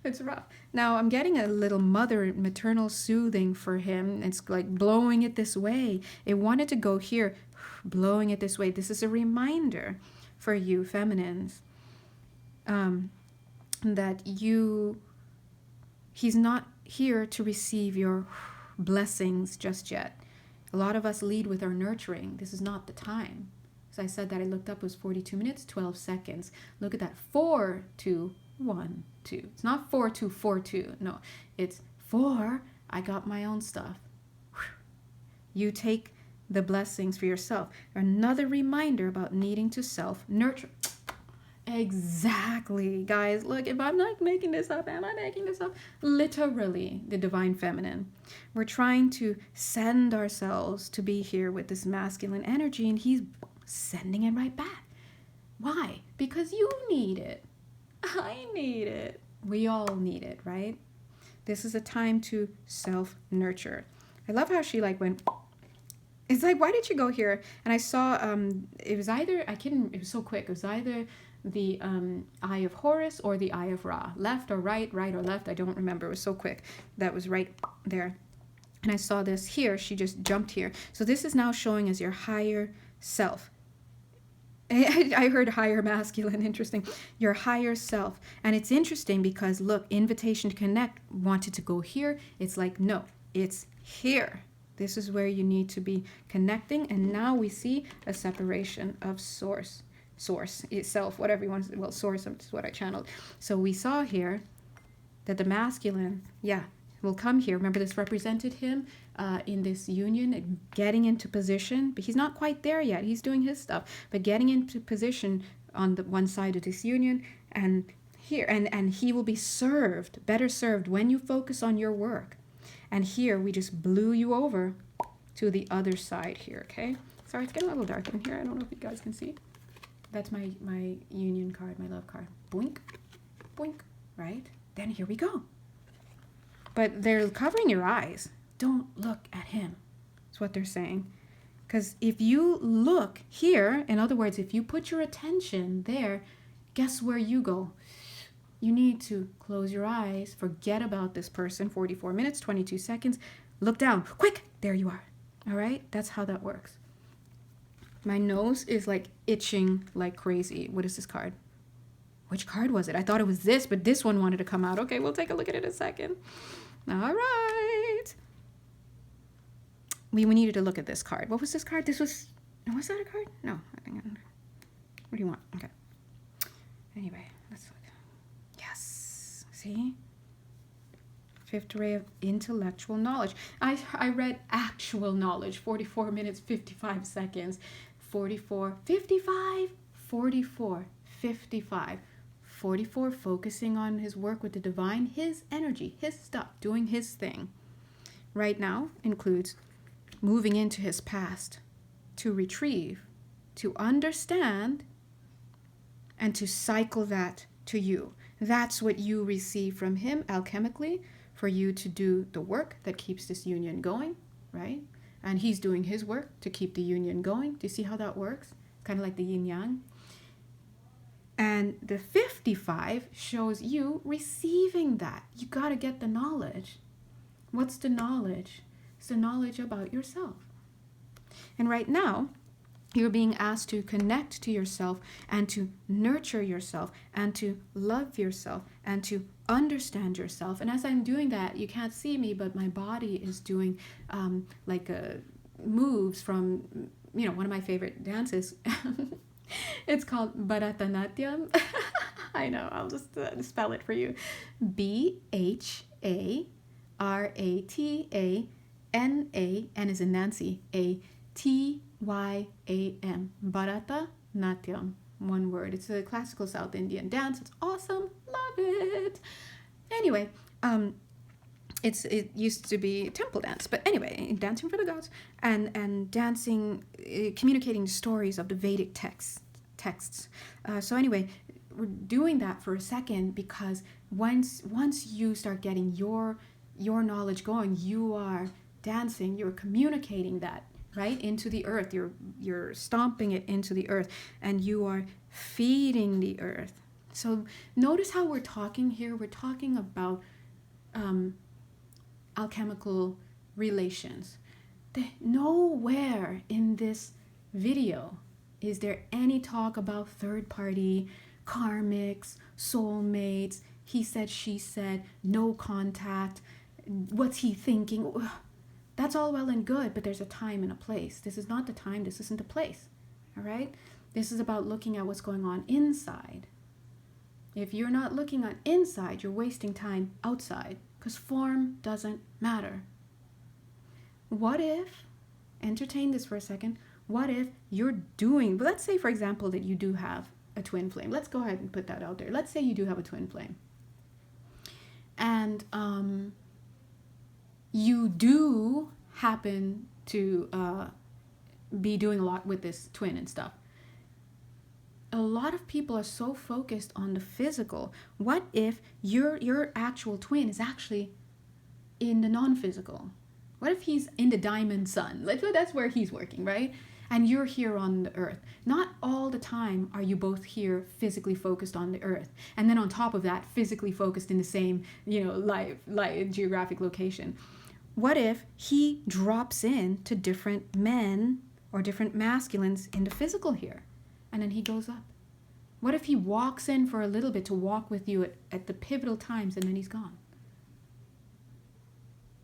It's rough. Now, I'm getting a little maternal soothing for him. It's like blowing it this way. It wanted to go here, blowing it this way. This is a reminder for you feminines that he's not here to receive your blessings just yet. A lot of us lead with our nurturing. This is not the time. As I said that, I looked up, it was 42 minutes, 12 seconds. Look at that, 4, 2, 1, 2. It's not 4, 2, 4, 2. No, it's 4, I got my own stuff. You take the blessings for yourself. Another reminder about needing to self-nurture. Exactly, guys. Look, if I'm not making this up, am I making this up? Literally, the divine feminine. We're trying to send ourselves to be here with this masculine energy, and he's sending it right back. Why? Because you need it. I need it. We all need it, right? This is a time to self-nurture. I love how she went... It's like, why did you go here? And I saw, it was either, it was so quick. It was either the Eye of Horus or the Eye of Ra. Left or right or left, I don't remember. It was so quick. That was right there. And I saw this here. She just jumped here. So this is now showing as your higher self. I heard higher masculine, interesting. Your higher self. And it's interesting because, look, invitation to connect wanted to go here. It's like, no, it's here. This is where you need to be connecting. And now we see a separation of source, itself, whatever you want to, well, source is what I channeled. So we saw here that the masculine, will come here. Remember, this represented him in this union, getting into position, but he's not quite there yet. He's doing his stuff, but getting into position on the one side of this union and here, and he will be better served when you focus on your work. And here we just blew you over to the other side here, okay? Sorry, it's getting a little dark in here. I don't know if you guys can see. That's my union card, my love card. Boink, boink, right? Then here we go. But they're covering your eyes. Don't look at him. That's what they're saying. Because if you look here, in other words, if you put your attention there, guess where you go? You need to close your eyes, forget about this person, 44 minutes, 22 seconds, look down, quick, there you are. All right, that's how that works. My nose is like itching like crazy. What is this card? Which card was it? I thought it was this, but this one wanted to come out. Okay, we'll take a look at it in a second. All right. We needed to look at this card. What was this card? Was that a card? No. Hang on. What do you want? Okay. Anyway, let's look. Yes. See? Fifth ray of intellectual knowledge. I read actual knowledge. 44 minutes, 55 seconds. 44, 55, 44, 55. 44, focusing on his work with the divine, his energy, his stuff, doing his thing. Right now includes moving into his past to retrieve, to understand, and to cycle that to you. That's what you receive from him alchemically for you to do the work that keeps this union going, right? And he's doing his work to keep the union going. Do you see how that works? Kind of like the yin yang. And the 55 shows you receiving that. You got to get the knowledge. What's the knowledge? It's the knowledge about yourself. And right now, you're being asked to connect to yourself and to nurture yourself and to love yourself and to understand yourself. And as I'm doing that, you can't see me, but my body is doing moves from, one of my favorite dances. It's called Bharatanatyam. I know, I'll just spell it for you. BHARATANA, N is in Nancy, ATYAM. Bharata Natyam. One word. It's a classical South Indian dance. It's awesome. Love it. Anyway, it used to be temple dance, but anyway, dancing for the gods and dancing, communicating stories of the Vedic texts. So anyway, we're doing that for a second because once you start getting your knowledge going, you are dancing, you're communicating that right into the earth. You're stomping it into the earth, and you are feeding the earth. So notice how we're talking here. We're talking about alchemical relations. Nowhere in this video is there any talk about third party, karmics, soulmates, he said, she said, no contact, what's he thinking? That's all well and good, but there's a time and a place. This is not the time, this isn't the place, all right? This is about looking at what's going on inside. If you're not looking at inside, you're wasting time outside, because form doesn't matter. What if, entertain this for a second, what if you're doing, let's say for example that you do have a twin flame. Let's go ahead and put that out there. Let's say you do have a twin flame. And you do happen to be doing a lot with this twin and stuff. A lot of people are so focused on the physical. What if your actual twin is actually in the non-physical? What if he's in the diamond sun? That's where he's working, right? And you're here on the earth. Not all the time are you both here physically focused on the earth. And then on top of that, physically focused in the same, geographic location. What if he drops in to different men or different masculines in the physical here? And then he goes up. What if he walks in for a little bit to walk with you at the pivotal times and then he's gone?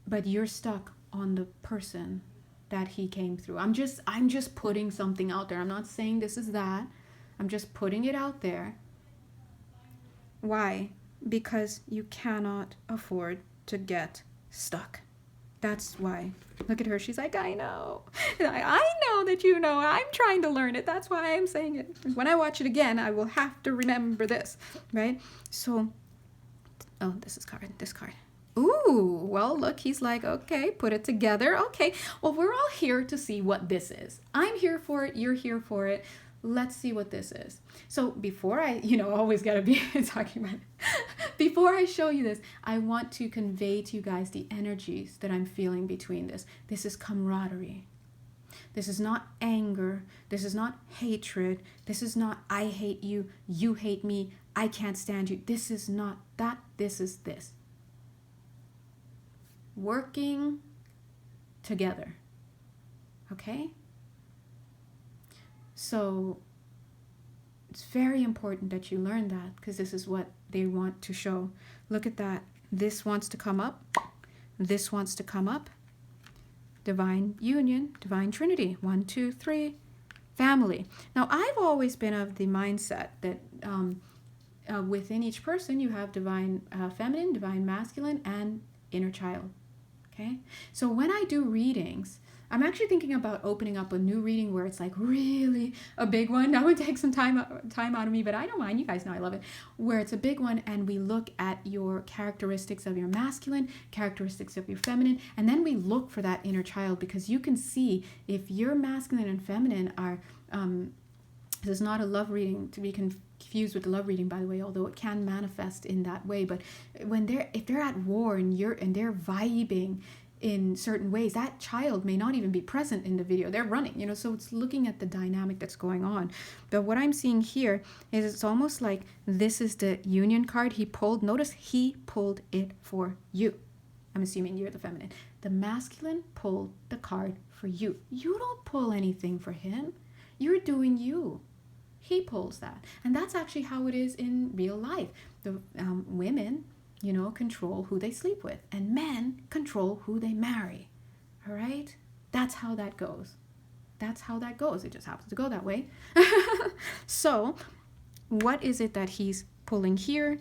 But you're stuck on the person that he came through. I'm just putting something out there. I'm not saying this is that. I'm just putting it out there. Why? Because you cannot afford to get stuck. That's why. Look at her. She's like, I know. I know that you know. I'm trying to learn it. That's why I'm saying it. When I watch it again, I will have to remember this, right? So, this card. Ooh, well, look, he's like, okay, put it together. Okay, well, we're all here to see what this is. I'm here for it. You're here for it. Let's see what this is. So before I, always got to be talking about it. Before I show you this, I want to convey to you guys the energies that I'm feeling between this. This is camaraderie. This is not anger. This is not hatred. This is not I hate you, you hate me, I can't stand you. This is not that. This is this. Working together. Okay? So It's very important that you learn that, because this is what they want to show. Look at that. This wants to come up. This wants to come up. Divine union, divine trinity. 1, 2, 3. Family. Now, I've always been of the mindset that within each person, you have divine feminine, divine masculine, and inner child. Okay? So when I do readings, I'm actually thinking about opening up a new reading where it's like really a big one. That would take some time out of me, but I don't mind. You guys know I love it. Where it's a big one and we look at your characteristics of your masculine, characteristics of your feminine, and then we look for that inner child, because you can see if your masculine and feminine are, this is not a love reading to be confused with the love reading, by the way, although it can manifest in that way. But if they're at war and they're vibing in certain ways, that child may not even be present in the video. They're running, so it's looking at the dynamic that's going on. But what I'm seeing here is it's almost like this is the union card he pulled. Notice he pulled it for you. I'm assuming you're the feminine. The masculine pulled the card for you. You don't pull anything for him. You're doing you. He pulls that. And that's actually how it is in real life. The women, control who they sleep with, and men control who they marry. All right? That's how that goes. That's how that goes. It just happens to go that way. So, what is it that he's pulling here?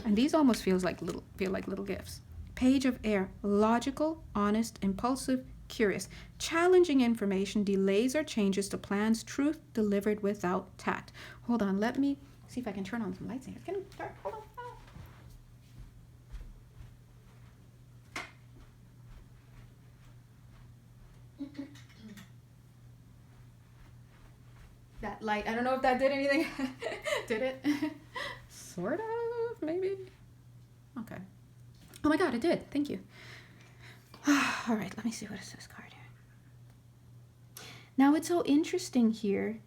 And these almost feel like little gifts. Page of Air. Logical, honest, impulsive, curious. Challenging information, delays or changes to plans, truth delivered without tact. Hold on, let me see if I can turn on some lights here. Hold on. That light, I don't know if that did anything. Did it? Sort of, maybe. Okay. Oh my god, it did. Thank you. All right, let me see what is this card here. Now, it's so interesting here,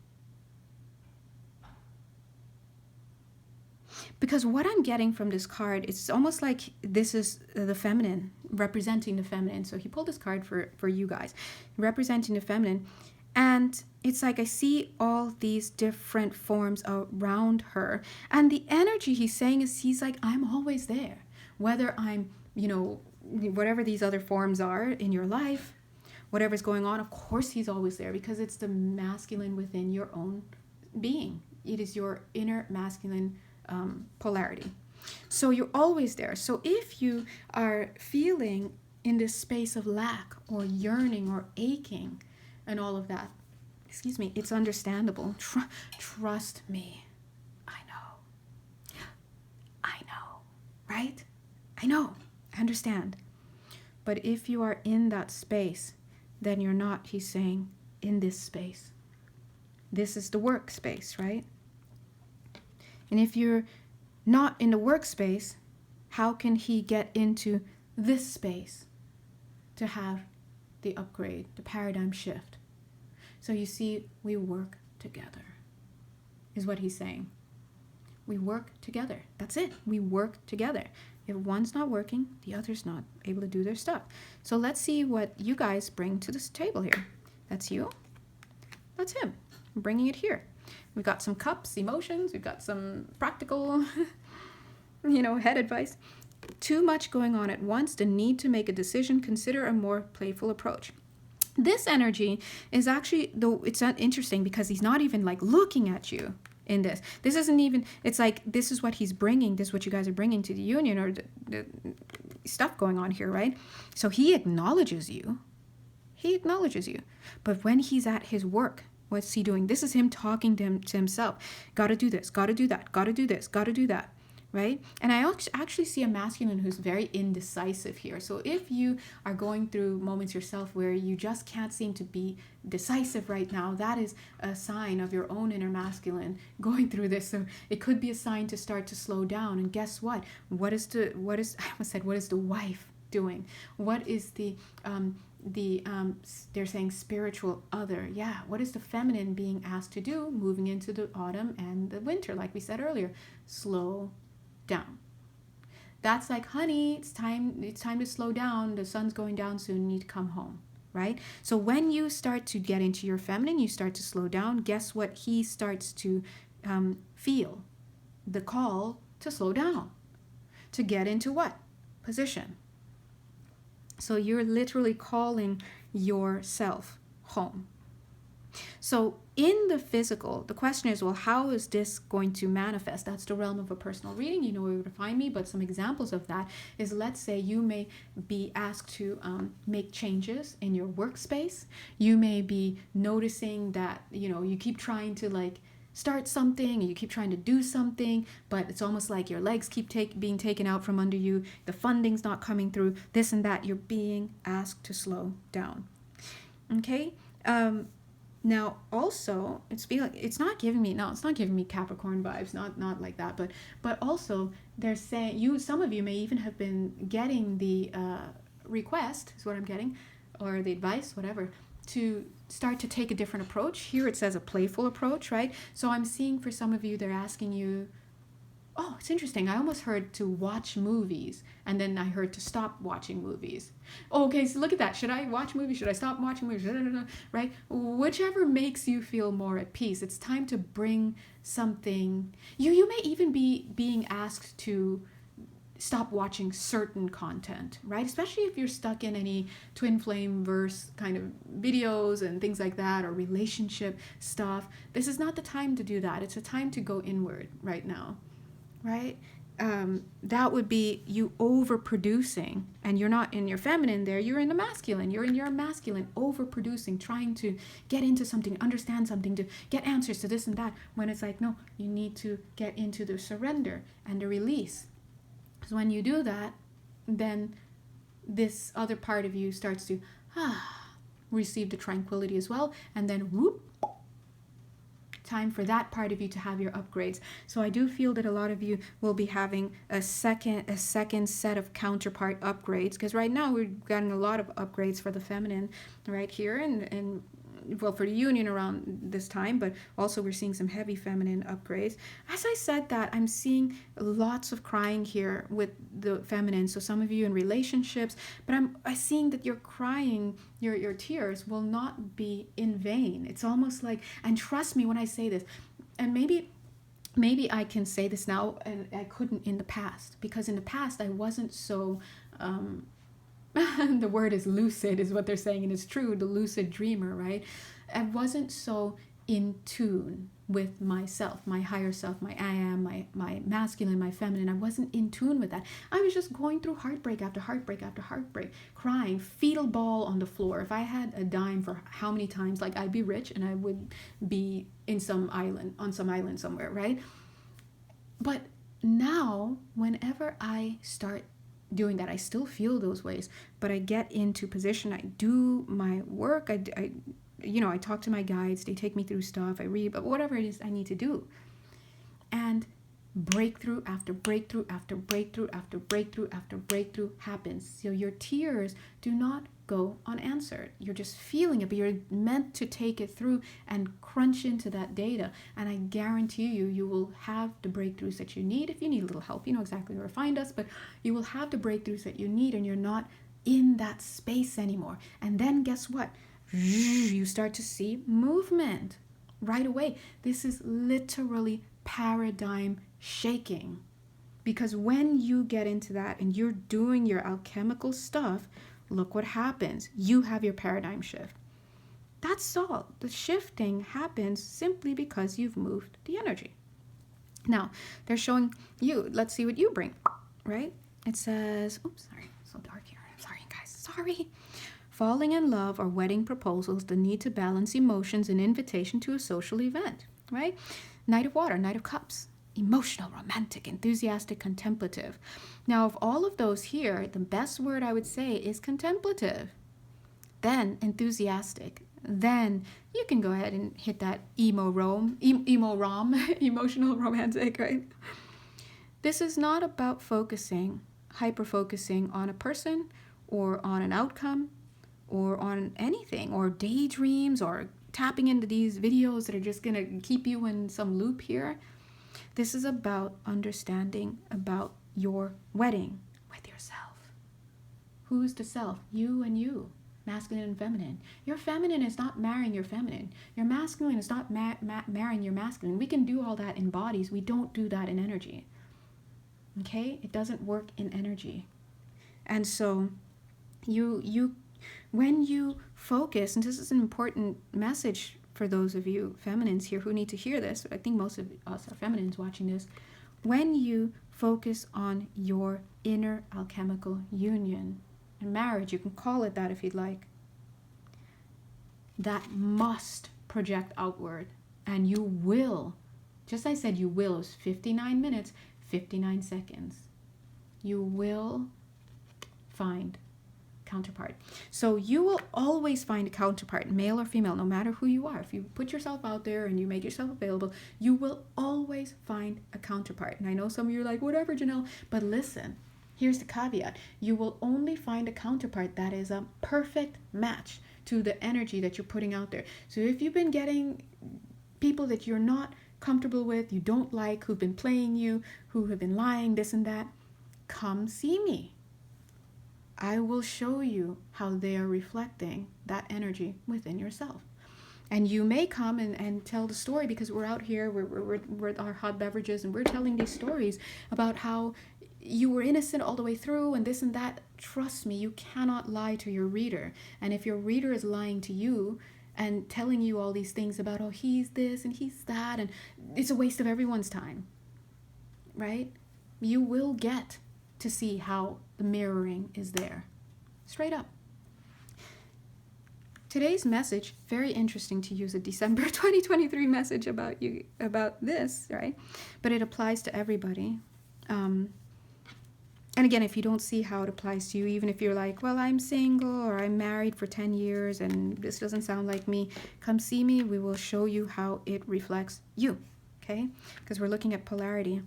because what I'm getting from this card, it's almost like this is the feminine, representing the feminine. So he pulled this card for you guys, representing the feminine. And it's like I see all these different forms around her. And the energy he's saying is he's like, I'm always there. Whether I'm, whatever these other forms are in your life, whatever's going on, of course he's always there, because it's the masculine within your own being. It is your inner masculine polarity. So you're always there. So if you are feeling in this space of lack or yearning or aching and all of that, it's understandable. Trust me. I know, right? I know, I understand. But if you are in that space, then you're not, he's saying, in this space. This is the workspace, right? And if you're not in the workspace, how can he get into this space to have the upgrade, the paradigm shift? So you see, we work together, is what he's saying. We work together. That's it. We work together. If one's not working, the other's not able to do their stuff. So let's see what you guys bring to this table here. That's you. That's him. I'm bringing it here. We've got some cups, emotions. We've got some practical, head advice. Too much going on at once. The need to make a decision. Consider a more playful approach. This energy is actually, though it's not interesting, because he's not even like looking at you in this. This isn't even, it's like, this is what he's bringing. This is what you guys are bringing to the union, or the stuff going on here, right? So he acknowledges you. He acknowledges you. But when he's at his work, what's he doing? This is him talking to himself. Got to do this, got to do that, got to do this, got to do that. Right? And I actually see a masculine who's very indecisive here. So if you are going through moments yourself where you just can't seem to be decisive right now, that is a sign of your own inner masculine going through this. So it could be a sign to start to slow down. And guess what? What is the wife doing? What is they're saying spiritual other? Yeah. What is the feminine being asked to do moving into the autumn and the winter? Like we said earlier, slow down. That's like, honey, it's time to slow down. The sun's going down soon. You need to come home, right? So when you start to get into your feminine, you start to slow down. Guess what he starts to feel the call to slow down, to get into what? Position. So you're literally calling yourself home. So in the physical, the question is, well, how is this going to manifest? That's the realm of a personal reading. You know where to find me, but some examples of that is, let's say you may be asked to make changes in your workspace. You may be noticing that, you keep trying to like start something, and you keep trying to do something, but it's almost like your legs keep being taken out from under you. The funding's not coming through, this and that. You're being asked to slow down. Okay? Now, also, it's not giving me Capricorn vibes, not like that, but also they're saying some of you may even have been getting the request, is what I'm getting, or the advice, whatever, to start to take a different approach. Here it says a playful approach, right? So I'm seeing for some of you, they're asking you, oh, it's interesting. I almost heard to watch movies, and then I heard to stop watching movies. Oh, okay, so look at that. Should I watch movies? Should I stop watching movies? Right? Whichever makes you feel more at peace. It's time to bring something. You may even be being asked to stop watching certain content, right? Especially if you're stuck in any twin flame verse kind of videos and things like that, or relationship stuff. This is not the time to do that. It's a time to go inward right now. Right? That would be you overproducing, and you're not in your feminine there, you're in the masculine. You're in your masculine, overproducing, trying to get into something, understand something, to get answers to this and that, when it's like, no, you need to get into the surrender and the release. So when you do that, then this other part of you starts to receive the tranquility as well, and then whoop, time for that part of you to have your upgrades. So I do feel that a lot of you will be having a second set of counterpart upgrades, because right now we're getting a lot of upgrades for the feminine right here, and well, for the union around this time, but also we're seeing some heavy feminine upgrades. As I said that, I'm seeing lots of crying here with the feminine. So some of you in relationships, but I'm seeing that your crying, your tears will not be in vain. It's almost like, and trust me when I say this, and maybe I can say this now, and I couldn't in the past, because in the past I wasn't so the word is lucid, is what they're saying, and it's true, the lucid dreamer, right? I wasn't so in tune with myself, my higher self, my I am, my masculine, my feminine. I wasn't in tune with that. I was just going through heartbreak after heartbreak after heartbreak, crying, fetal ball on the floor. If I had a dime for how many times, like, I'd be rich and I would be in some island, on some island somewhere, right? But now, whenever I start doing that, I still feel those ways, but I get into position, I do my work, I talk to my guides, they take me through stuff, I read, but whatever it is I need to do. And breakthrough after breakthrough after breakthrough after breakthrough after breakthrough happens. So your tears do not go unanswered. You're just feeling it, but you're meant to take it through and crunch into that data. And I guarantee you will have the breakthroughs that you need. If you need a little help, you know exactly where to find us, but you will have the breakthroughs that you need, and you're not in that space anymore. And then guess what? You start to see movement right away. This is literally paradigm shaking, because when you get into that and you're doing your alchemical stuff, look what happens. You have your paradigm shift. That's all. The shifting happens simply because you've moved the energy. Now, they're showing you, let's see what you bring, right? It says, oops, sorry, so dark here. I'm sorry, guys, sorry. Falling in love or wedding proposals, the need to balance emotions, and invitation to a social event, right? Knight of Water, Knight of Cups, emotional, romantic, enthusiastic, contemplative. Now, of all of those here, the best word I would say is contemplative, then enthusiastic. Then you can go ahead and hit that emo-rom, emotional, romantic, right? This is not about hyper-focusing on a person or on an outcome or on anything, or daydreams, or tapping into these videos that are just going to keep you in some loop here. This is about understanding about your wedding with yourself. Who's the self? You and you. masculine and feminine. Your feminine is not marrying your feminine. Your masculine is not marrying your masculine. We can do all that in bodies. We don't do that in energy. Okay? It doesn't work in energy. And so when you focus, and this is an important message for those of you feminines here who need to hear this, I think most of us are feminines watching this, when you focus on your inner alchemical union and marriage, you can call it that if you'd like, that must project outward. And you will, just as I said, you will, it was 59 minutes, 59 seconds. You will find counterpart. So you will always find a counterpart, male or female, no matter who you are. If you put yourself out there and you make yourself available, you will always find a counterpart. And I know some of you are like, whatever, Jonelle, but listen, here's the caveat. You will only find a counterpart that is a perfect match to the energy that you're putting out there. So if you've been getting people that you're not comfortable with, you don't like, who've been playing you, who have been lying, this and that, come see me. I will show you how they are reflecting that energy within yourself. And you may come and tell the story, because we're out here, we're with our hot beverages, and we're telling these stories about how you were innocent all the way through and this and that. Trust me, you cannot lie to your reader. And if your reader is lying to you and telling you all these things about, oh, he's this and he's that, and it's a waste of everyone's time, right? You will get to see how the mirroring is there. Straight up. Today's message, very interesting to use a December 2023 message about this, right? But it applies to everybody. And again, if you don't see how it applies to you, even if you're like, well, I'm single or I'm married for 10 years and this doesn't sound like me, come see me. We will show you how it reflects you, okay? Because we're looking at polarity.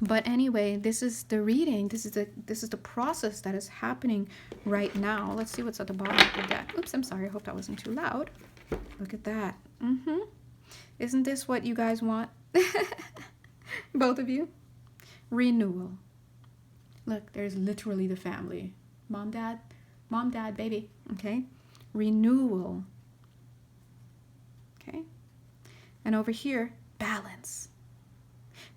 But anyway, this is the reading. This is the process that is happening right now. Let's see what's at the bottom of the deck. Oops, I'm sorry. I hope that wasn't too loud. Look at that. Isn't this what you guys want? Both of you? Renewal. Look, there's literally the family. Mom, dad, baby. Okay? Renewal. Okay? And over here, balance.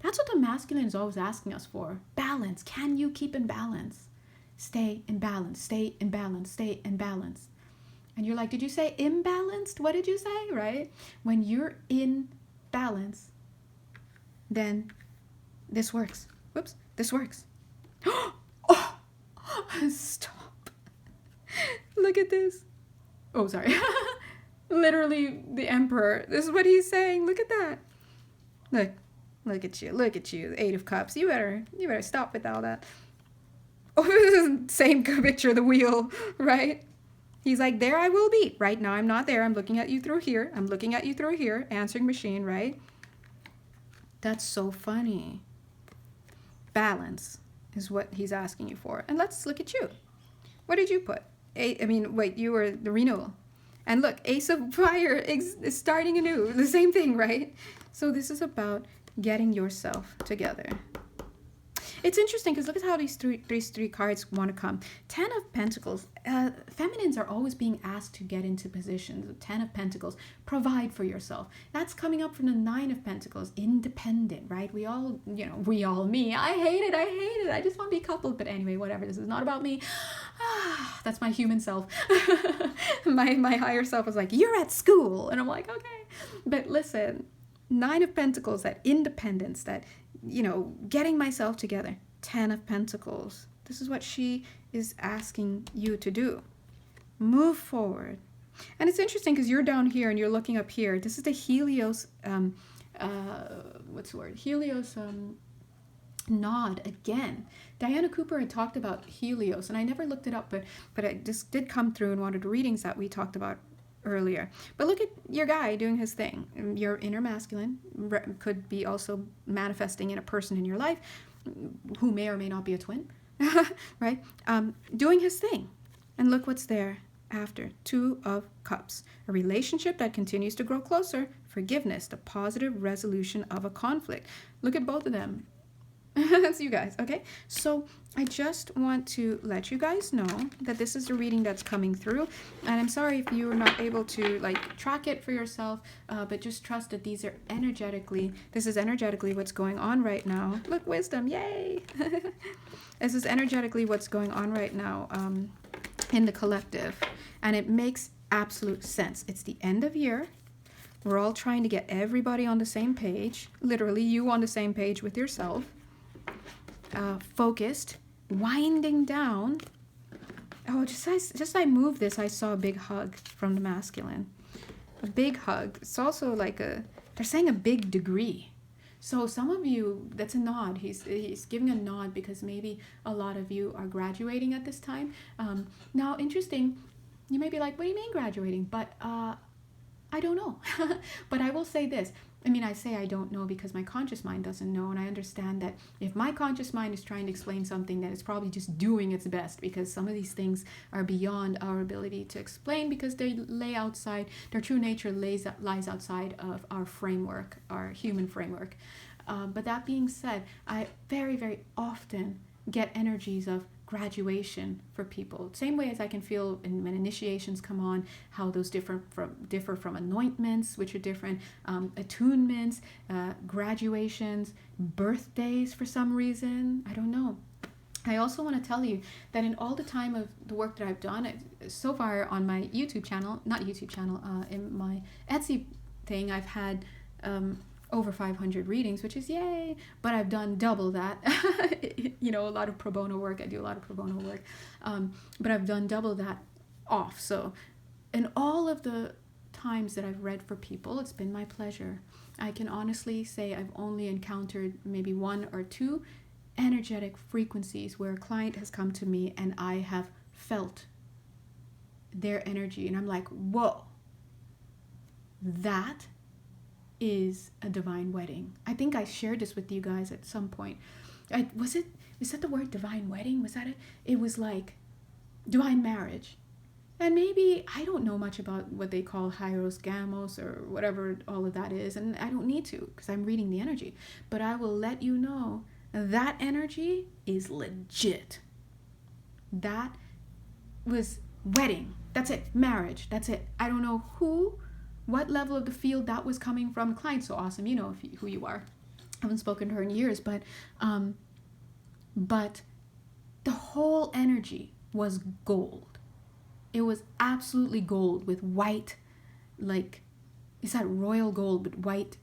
That's what the masculine is always asking us for. Balance. Can you keep in balance? Stay in balance. Stay in balance. Stay in balance. And you're like, did you say imbalanced? What did you say? Right? When you're in balance, then this works. Whoops. This works. Oh, stop. Look at this. Oh, sorry. Literally the emperor. This is what he's saying. Look at that. Look at you. Look at you. The Eight of Cups. You better stop with all that. Oh, same picture of the wheel, right? He's like, there I will be. Right now I'm not there. I'm looking at you through here. I'm looking at you through here. Answering machine, right? That's so funny. Balance is what he's asking you for. And let's look at you. What did you put? You were the renewal. And look, Ace of Fire is starting anew. The same thing, right? So this is about getting yourself together. It's interesting because look at how these three cards want to come. 10 of Pentacles. Feminines are always being asked to get into positions. 10 of Pentacles. Provide for yourself. That's coming up from the 9 of Pentacles. Independent, right? Me. I hate it. I just want to be coupled. But anyway, whatever. This is not about me. That's my human self. my higher self was like, you're at school. And I'm like, okay. But listen, 9 of Pentacles, that independence, that, getting myself together. 10 of Pentacles. This is what she is asking you to do. Move forward. And it's interesting because you're down here and you're looking up here. This is the Helios, Helios nod again. Diana Cooper had talked about Helios, and I never looked it up, but it just did come through in one of the readings that we talked about earlier. But look at your guy doing his thing. Your inner masculine could be also manifesting in a person in your life who may or may not be a twin, right? Doing his thing. And look what's there after. 2 of Cups. A relationship that continues to grow closer. Forgiveness, the positive resolution of a conflict. Look at both of them. That's you guys, okay? So I just want to let you guys know that this is the reading that's coming through. And I'm sorry if you're not able to like track it for yourself, but just trust that this is energetically what's going on right now. Look, wisdom, yay! This is energetically what's going on right now in the collective. And it makes absolute sense. It's the end of year. We're all trying to get everybody on the same page. Literally, you on the same page with yourself. Focused, winding down. Oh, just as I moved this, I saw a big hug from the masculine. A big hug. It's also like they're saying a big degree. So some of you, that's a nod. He's giving a nod because maybe a lot of you are graduating at this time. Now, interesting, you may be like, what do you mean graduating? But I don't know. But I will say this. I mean, I say I don't know because my conscious mind doesn't know. And I understand that if my conscious mind is trying to explain something, then it's probably just doing its best, because some of these things are beyond our ability to explain, because they lay outside, their true nature lies outside of our framework, our human framework. But that being said, I very, very often get energies of graduation for people. Same way as I can feel when initiations come on, how those differ from anointments, which are different, attunements, graduations, birthdays for some reason. I don't know. I also want to tell you that in all the time of the work that I've done so far on my in my Etsy thing, I've had over 500 readings, which is yay, but I've done double that. A lot of pro bono work. I do a lot of pro bono work, but I've done double that off. So in all of the times that I've read for people, it's been my pleasure. I can honestly say I've only encountered maybe one or two energetic frequencies where a client has come to me and I have felt their energy and I'm like, whoa, that is a divine wedding. I think I shared this with you guys at some point. Was that the word divine wedding? Was that it? It was like divine marriage. And maybe I don't know much about what they call Hyros Gamos or whatever all of that is, and I don't need to because I'm reading the energy. But I will let you know that energy is legit. That was wedding. That's it. Marriage. That's it. I don't know what level of the field that was coming from. Client's so awesome. You know who you are. I haven't spoken to her in years, but the whole energy was gold. It was absolutely gold with white, like, is that royal gold with white?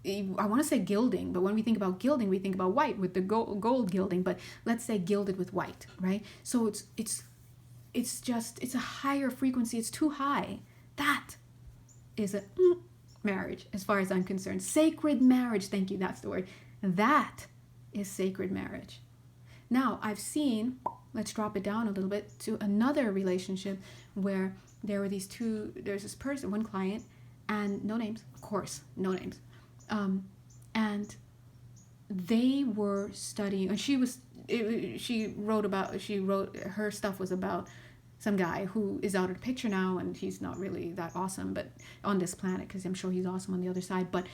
I want to say gilding, but when we think about gilding, we think about white with the gold gilding. But let's say gilded with white, right? So it's a higher frequency. It's too high. That is a marriage, as far as I'm concerned. Sacred marriage. Thank you. That's the word. That is sacred marriage. Now, I've seen, let's drop it down a little bit to another relationship where there's this person, one client, and no names, of course, no names. And they were studying, and her stuff was about some guy who is out of the picture now, and he's not really that awesome, but on this planet, because I'm sure he's awesome on the other side. But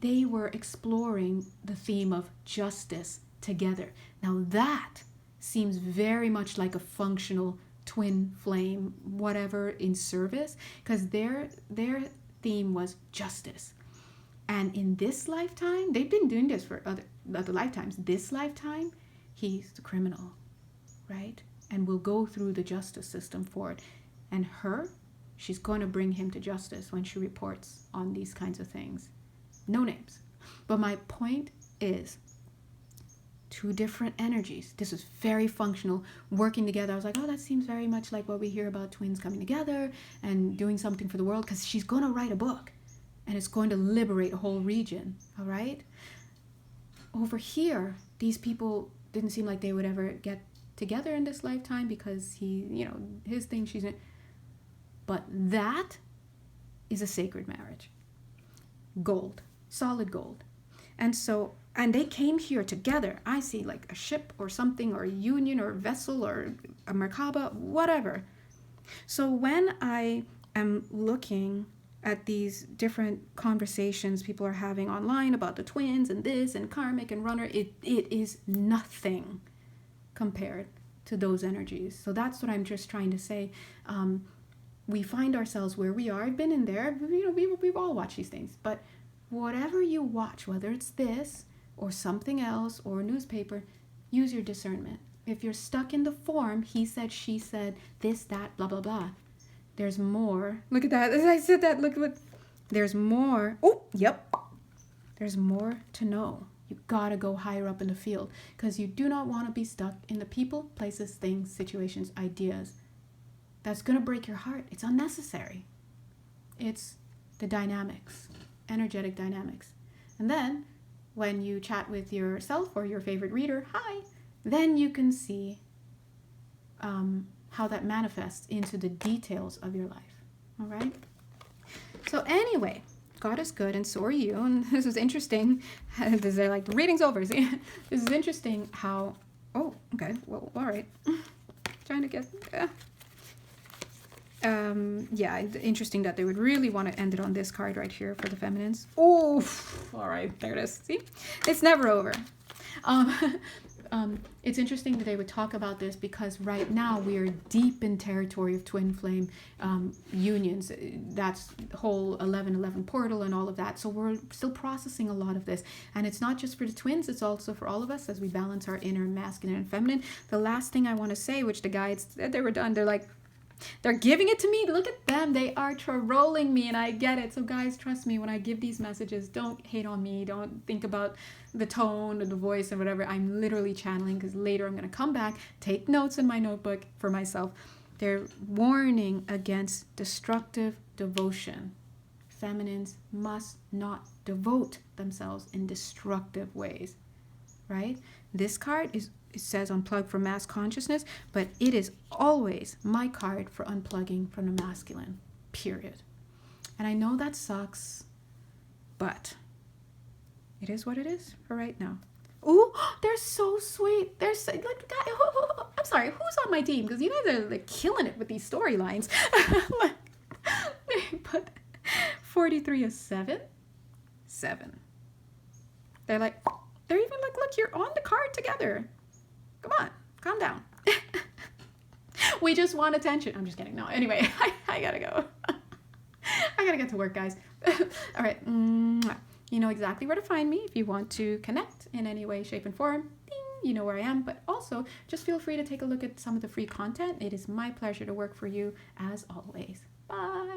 they were exploring the theme of justice together. Now that seems very much like a functional twin flame, whatever, in service, because their theme was justice. And in this lifetime, they've been doing this for other lifetimes. This lifetime, he's the criminal, right? And will go through the justice system for it. And she's going to bring him to justice when she reports on these kinds of things. No names. But my point is, two different energies. This is very functional, working together. I was like, oh, that seems very much like what we hear about twins coming together and doing something for the world, because she's going to write a book and it's going to liberate a whole region, all right? Over here, these people didn't seem like they would ever get together in this lifetime because his thing, she's in. But that is a sacred marriage. Gold, solid gold. And they came here together. I see like a ship or something, or a union or a vessel or a Merkaba, whatever. So when I am looking at these different conversations people are having online about the twins and this and karmic and runner, it is nothing compared to those energies. So that's what I'm just trying to say. We find ourselves where we are. I've been in there. We've all watched these things. But whatever you watch, whether it's this or something else or a newspaper, use your discernment. If you're stuck in the form, he said, she said, this, that, blah, blah, blah. There's more. Look at that. As I said that, look. There's more. Oh, yep. There's more to know. You gotta go higher up in the field because you do not want to be stuck in the people, places, things, situations, ideas. That's gonna break your heart. It's unnecessary. It's the dynamics, energetic dynamics. And then when you chat with yourself or your favorite reader, hi, then you can see how that manifests into the details of your life. All right? So anyway, God is good and so are you. And this is interesting. They're like, the reading's over. See? This is interesting how... Oh, okay. Well, all right. Trying to get... yeah, interesting that they would really want to end it on this card right here for the feminines. Oh, all right. There it is. See? It's never over. It's interesting that they would talk about this because right now we are deep in territory of twin flame unions. That's the whole 11/11 portal and all of that. So we're still processing a lot of this. And it's not just for the twins, it's also for all of us as we balance our inner masculine and feminine. The last thing I want to say, which the guides said they were done, they're like, they're giving it to me. Look at them. They are trolling me and I get it. So guys, trust me, when I give these messages, don't hate on me. Don't think about the tone or the voice or whatever. I'm literally channeling because later I'm going to come back, take notes in my notebook for myself. They're warning against destructive devotion. Feminines must not devote themselves in destructive ways, right? This card it says unplug from mass consciousness, but it is always my card for unplugging from the masculine, period. And I know that sucks, but it is what it is for right now. Ooh, they're so sweet. They're so, like, I'm sorry, who's on my team? Because you guys are like killing it with these storylines. But 43 is 7. They're like, they're even like, look, you're on the card together. Come on, calm down. We just want attention. I'm just kidding. No, anyway, I gotta go. I gotta get to work, guys. All right. You know exactly where to find me if you want to connect in any way, shape, and form. Ding, you know where I am. But also, just feel free to take a look at some of the free content. It is my pleasure to work for you, as always. Bye.